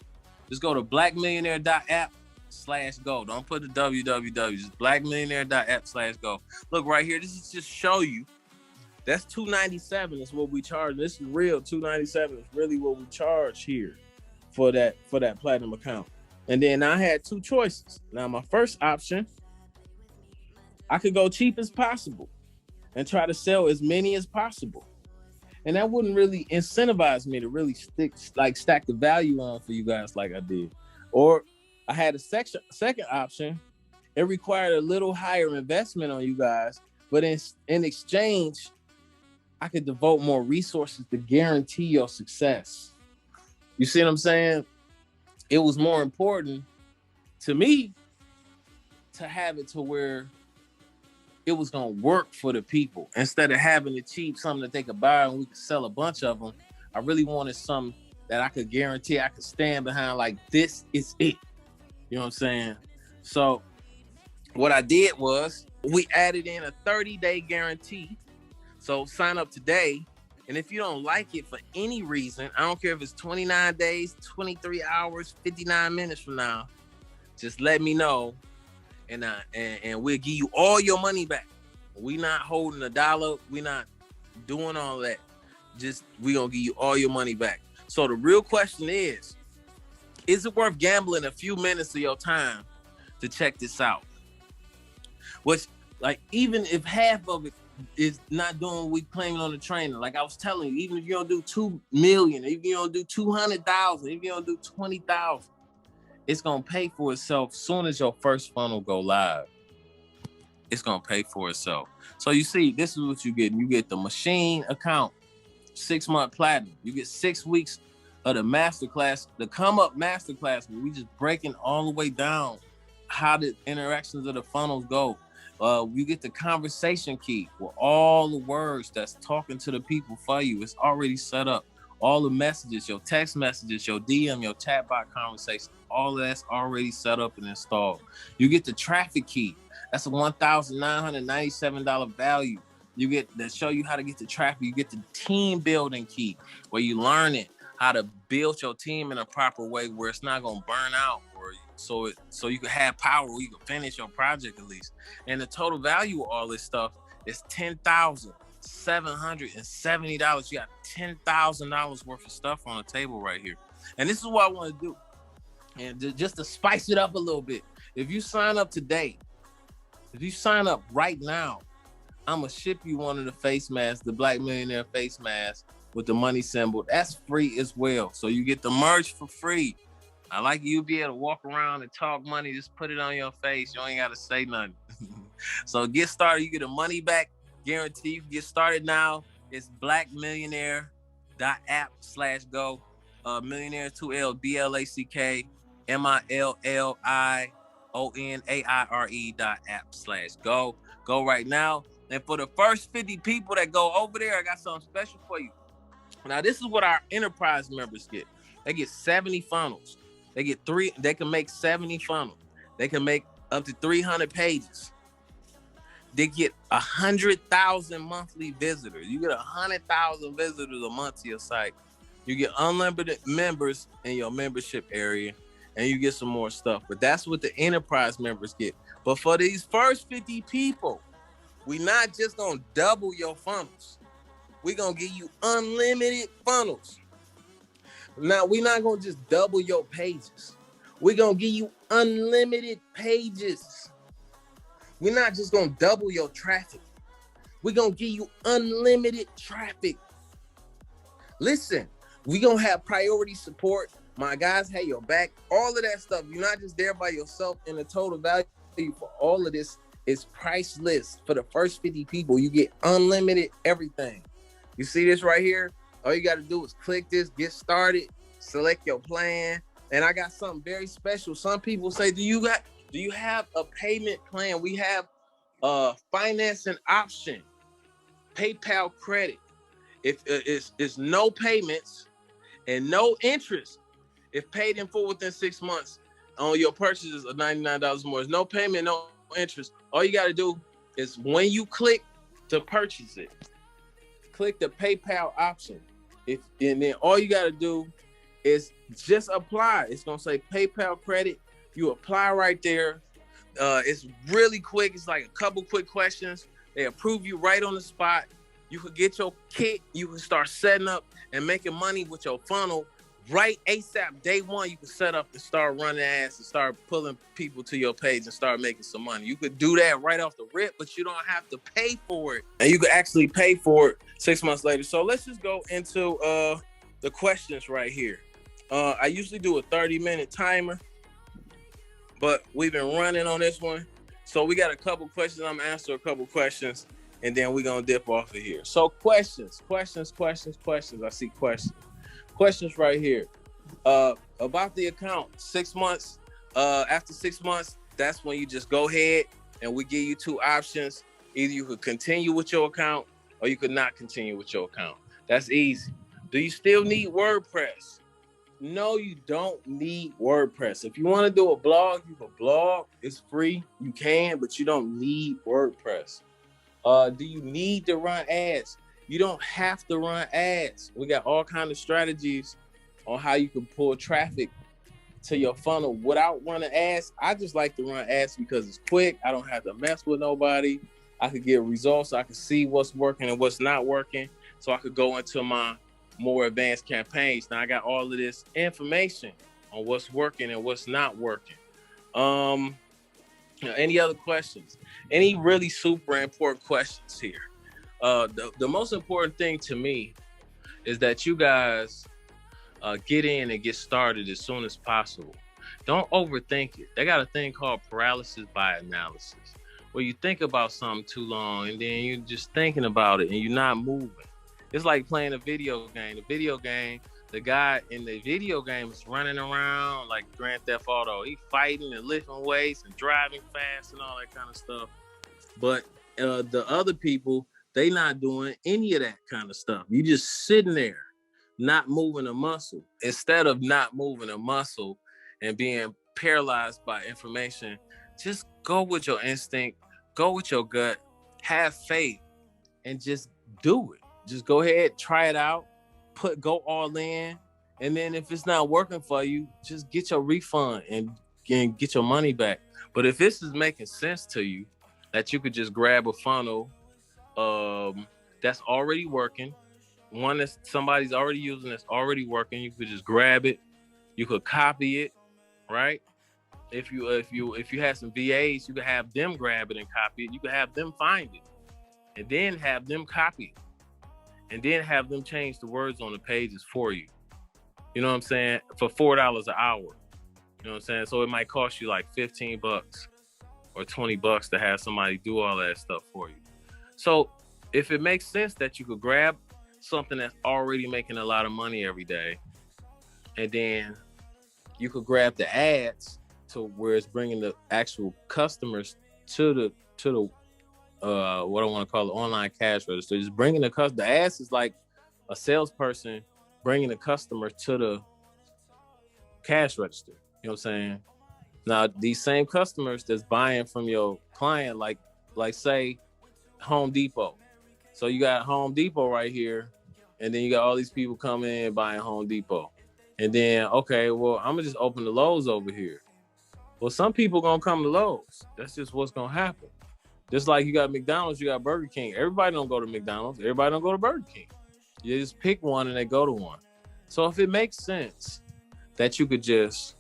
Just go to blackmillionaire.app/go. Don't put the www, just blackmillionaire.app/go. Look right here, this is just show you. That's $297 is what we charge. This is real. $297 is really what we charge here for that platinum account. And then I had two choices. Now my first option, I could go cheap as possible and try to sell as many as possible. And that wouldn't really incentivize me to really stack the value on for you guys like I did. Or I had a second option. It required a little higher investment on you guys, but in exchange, I could devote more resources to guarantee your success. You see what I'm saying? It was more important to me to have it to where it was going to work for the people instead of having it cheap, something that they could buy and we could sell a bunch of them. I really wanted something that I could guarantee I could stand behind, like, this is it. You know what I'm saying? So what I did was we added in a 30-day guarantee. So sign up today. And if you don't like it for any reason, I don't care if it's 29 days, 23 hours, 59 minutes from now, just let me know. And we'll give you all your money back. We not holding a dollar. We not doing all that. Just, we gonna give you all your money back. So the real question is it worth gambling a few minutes of your time to check this out? Which, like, even if half of it is not doing what we claiming on the trainer, like I was telling you, even if you don't do 2 million, if you don't do 200,000, if you don't do 20,000, it's gonna pay for itself soon as your first funnel go live. It's gonna pay for itself. So you see, this is what you get. You get the machine account, 6-month platinum. You get 6 weeks of the masterclass, the Come Up Masterclass, where we just breaking all the way down how the interactions of the funnels go. You get the conversation key with all the words that's talking to the people for you. It's already set up. All the messages, your text messages, your DM, your chatbot conversation, all of that's already set up and installed. You get the traffic key. That's a $1,997 value. You get to show you how to get the traffic. You get the team building key, where you learn it how to build your team in a proper way where it's not gonna burn out, or so you can have power, where you can finish your project at least. And the total value of all this stuff is $10,770. You got $10,000 worth of stuff on the table right here. And this is what I want to do. And just to spice it up a little bit, if you sign up today, if you sign up right now, I'm gonna ship you one of the face masks, the Black Millionaire face mask with the money symbol. That's free as well. So you get the merch for free. I like you be able to walk around and talk money, just put it on your face. You ain't gotta say nothing. So get started. You get a money back guarantee. You can get started now. It's blackmillionaire.app/go. Millionaire 2L BLACKMILLIONAIRE.app/go. Go right now. And for the first 50 people that go over there, I got something special for you. Now, this is what our enterprise members get. They get 70 funnels. They can make 70 funnels. They can make up to 300 pages. They get 100,000 monthly visitors. You get 100,000 visitors a month to your site. You get unlimited members in your membership area, and you get some more stuff. But that's what the enterprise members get. But for these first 50 people, we not just gonna double your funnels. We're gonna give you unlimited funnels. Now, we're not gonna just double your pages. We're gonna give you unlimited pages. We're not just gonna double your traffic. We're gonna give you unlimited traffic. Listen, we're gonna have priority support. My guys have your back. All of that stuff. You're not just there by yourself, and the total value for all of this is priceless. For the first 50 people, you get unlimited everything. You see this right here? All you got to do is click this, get started, select your plan. And I got something very special. Some people say, do you have a payment plan? We have a financing option, PayPal credit. If it's no payments and no interest, if paid in full within 6 months on your purchases of $99 more, there's no payment, no interest. All you got to do is, when you click to purchase it, click the PayPal option. And then all you got to do is just apply. It's going to say PayPal credit. You apply right there. It's really quick. It's like a couple quick questions. They approve you right on the spot. You could get your kit. You can start setting up and making money with your funnel right ASAP. Day one, you can set up and start running ads and start pulling people to your page and start making some money. You could do that right off the rip, but you don't have to pay for it. And you could actually pay for it 6 months later. So let's just go into the questions right here. I usually do a 30-minute timer, but we've been running on this one. So we got a couple questions. I'm gonna answer a couple questions, and then we're gonna dip off of here. So questions. I see questions. Questions right here. About the account, 6 months. After 6 months, that's when you just go ahead and we give you two options. Either you could continue with your account or you could not continue with your account. That's easy. Do you still need WordPress? No, you don't need WordPress. If you want to do a blog, you can blog. It's free. You can, but you don't need WordPress. Do you need to run ads? You don't have to run ads. We got all kinds of strategies on how you can pull traffic to your funnel without running ads. I just like to run ads because it's quick. I don't have to mess with nobody. I could get results. I can see what's working and what's not working. So I could go into my more advanced campaigns. Now I got all of this information on what's working and what's not working. Any other questions? Any really super important questions here? The most important thing to me is that you guys get in and get started as soon as possible. Don't overthink it. They got a thing called paralysis by analysis, where you think about something too long and then you're just thinking about it and you're not moving. It's like playing a video game. The video game, the guy in the video game is running around like Grand Theft Auto. He fighting and lifting weights and driving fast and all that kind of stuff. But the other people, they not doing any of that kind of stuff. You just sitting there, not moving a muscle. Instead of not moving a muscle and being paralyzed by information, just go with your instinct, go with your gut, have faith, and just do it. Just go ahead, try it out, go all in. And then if it's not working for you, just get your refund and get your money back. But if this is making sense to you, that you could just grab a funnel that's already working, one that somebody's already using that's already working, you could just grab it, you could copy it, right? If you had some VAs, you could have them grab it and copy it. You could have them find it, and then have them copy it, and then have them change the words on the pages for you. You know what I'm saying? For $4 an hour. You know what I'm saying? So it might cost you like $15 or $20 to have somebody do all that stuff for you. So if it makes sense that you could grab something that's already making a lot of money every day, and then you could grab the ads to where it's bringing the actual customers to the what I want to call the online cash register. Just bringing the ads is like a salesperson bringing the customer to the cash register. You know what I'm saying? Now, these same customers that's buying from your client, like say Home Depot. So you got Home Depot right here, and then you got all these people coming in buying Home Depot. And then, okay, well, I'm gonna just open the Lowe's over here. Well, some people gonna come to Lowe's. That's just what's gonna happen. Just like you got McDonald's, you got Burger King. Everybody don't go to McDonald's. Everybody don't go to Burger King. You just pick one and they go to one. So if it makes sense that you could just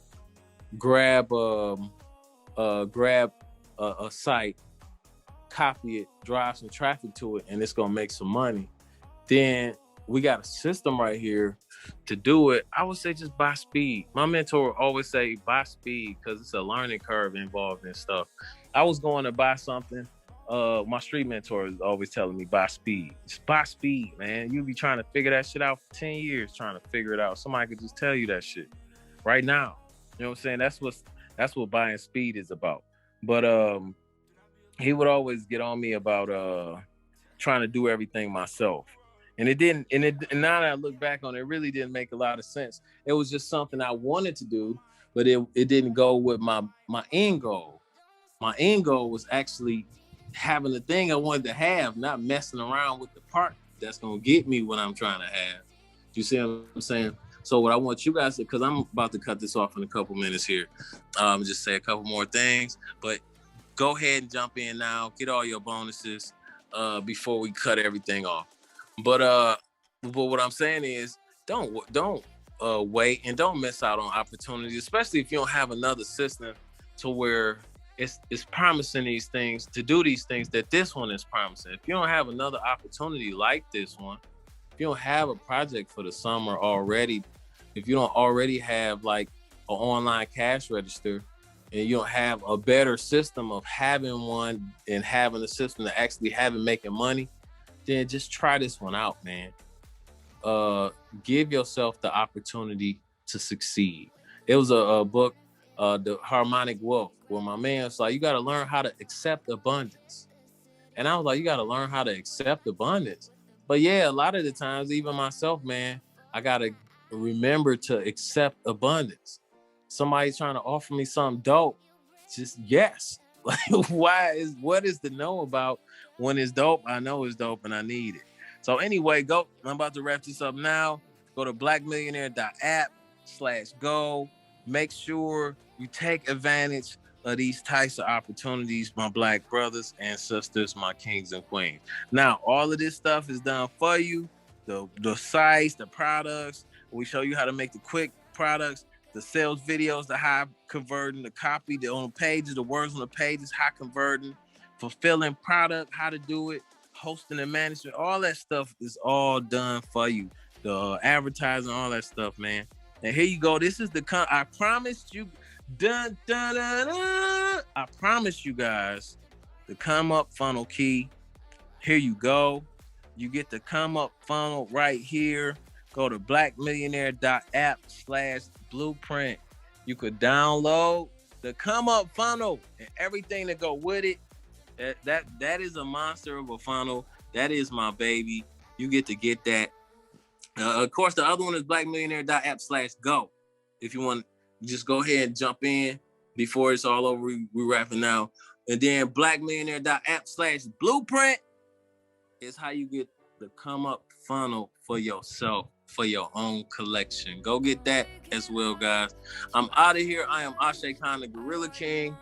grab a site, copy it, drive some traffic to it, and it's gonna make some money, then we got a system right here to do it. I would say just buy speed. My mentor always say buy speed because it's a learning curve involved in stuff. I was going to buy something. My street mentor is always telling me buy speed. Just buy speed, man. You be trying to figure that shit out for 10 years trying to figure it out. Somebody could just tell you that shit right now. You know what I'm saying? That's what buying speed is about. But he would always get on me about trying to do everything myself. And it didn't, and now that I look back on it, it really didn't make a lot of sense. It was just something I wanted to do, but it didn't go with my end goal. My end goal was actually having the thing I wanted to have, not messing around with the part that's gonna get me what I'm trying to have. You see what I'm saying? So what I want you guys to, because I'm about to cut this off in a couple minutes here, just say a couple more things, but go ahead and jump in now, get all your bonuses before we cut everything off. But what I'm saying is don't wait and don't miss out on opportunities, especially if you don't have another system to where it's promising these things, to do these things that this one is promising. If you don't have another opportunity like this one, if you don't have a project for the summer already, if you don't already have like an online cash register, and you don't have a better system of having one and having a system to actually have it making money, then just try this one out, man. Give yourself the opportunity to succeed. It was a book, The Harmonic Wealth, where my man was like, you got to learn how to accept abundance. And I was like, you got to learn how to accept abundance. But yeah, a lot of the times, even myself, man, I got to remember to accept abundance. Somebody's trying to offer me something dope, just yes. Like, what is the no about when it's dope? I know it's dope and I need it. So anyway, I'm about to wrap this up now. Go to blackmillionaire.app/go. Make sure you take advantage of these types of opportunities, my Black brothers and sisters, my kings and queens. Now, all of this stuff is done for you. The sites, the products. We show you how to make the quick products, the sales videos, the high converting, the copy, the on the pages, the words on the pages, high converting, fulfilling product, how to do it, hosting and management, all that stuff is all done for you. The advertising, all that stuff, man. And here you go. This is I promised you, I promise you guys the come up funnel key. Here you go. You get the come up funnel right here. Go to blackmillionaire.app/blueprint. You could download the come up funnel and everything that go with it. That is a monster of a funnel. That is my baby. You get to get that. Of course, the other one is blackmillionaire.app/go. If you want, just go ahead and jump in before it's all over. We're wrapping now. And then blackmillionaire.app/blueprint is how you get the come up funnel for yourself, for your own collection. Go get that as well, guys. I'm out of here. I am Ashe Khan, the Gorilla King.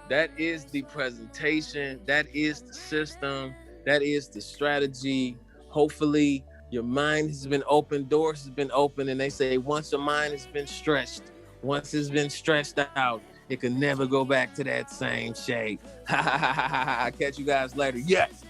That is the presentation. That is the system. That is the strategy. Hopefully, your mind has been open, doors has been open, and they say once your mind has been stretched, once it's been stretched out, it can never go back to that same shape. I'll catch you guys later. Yes.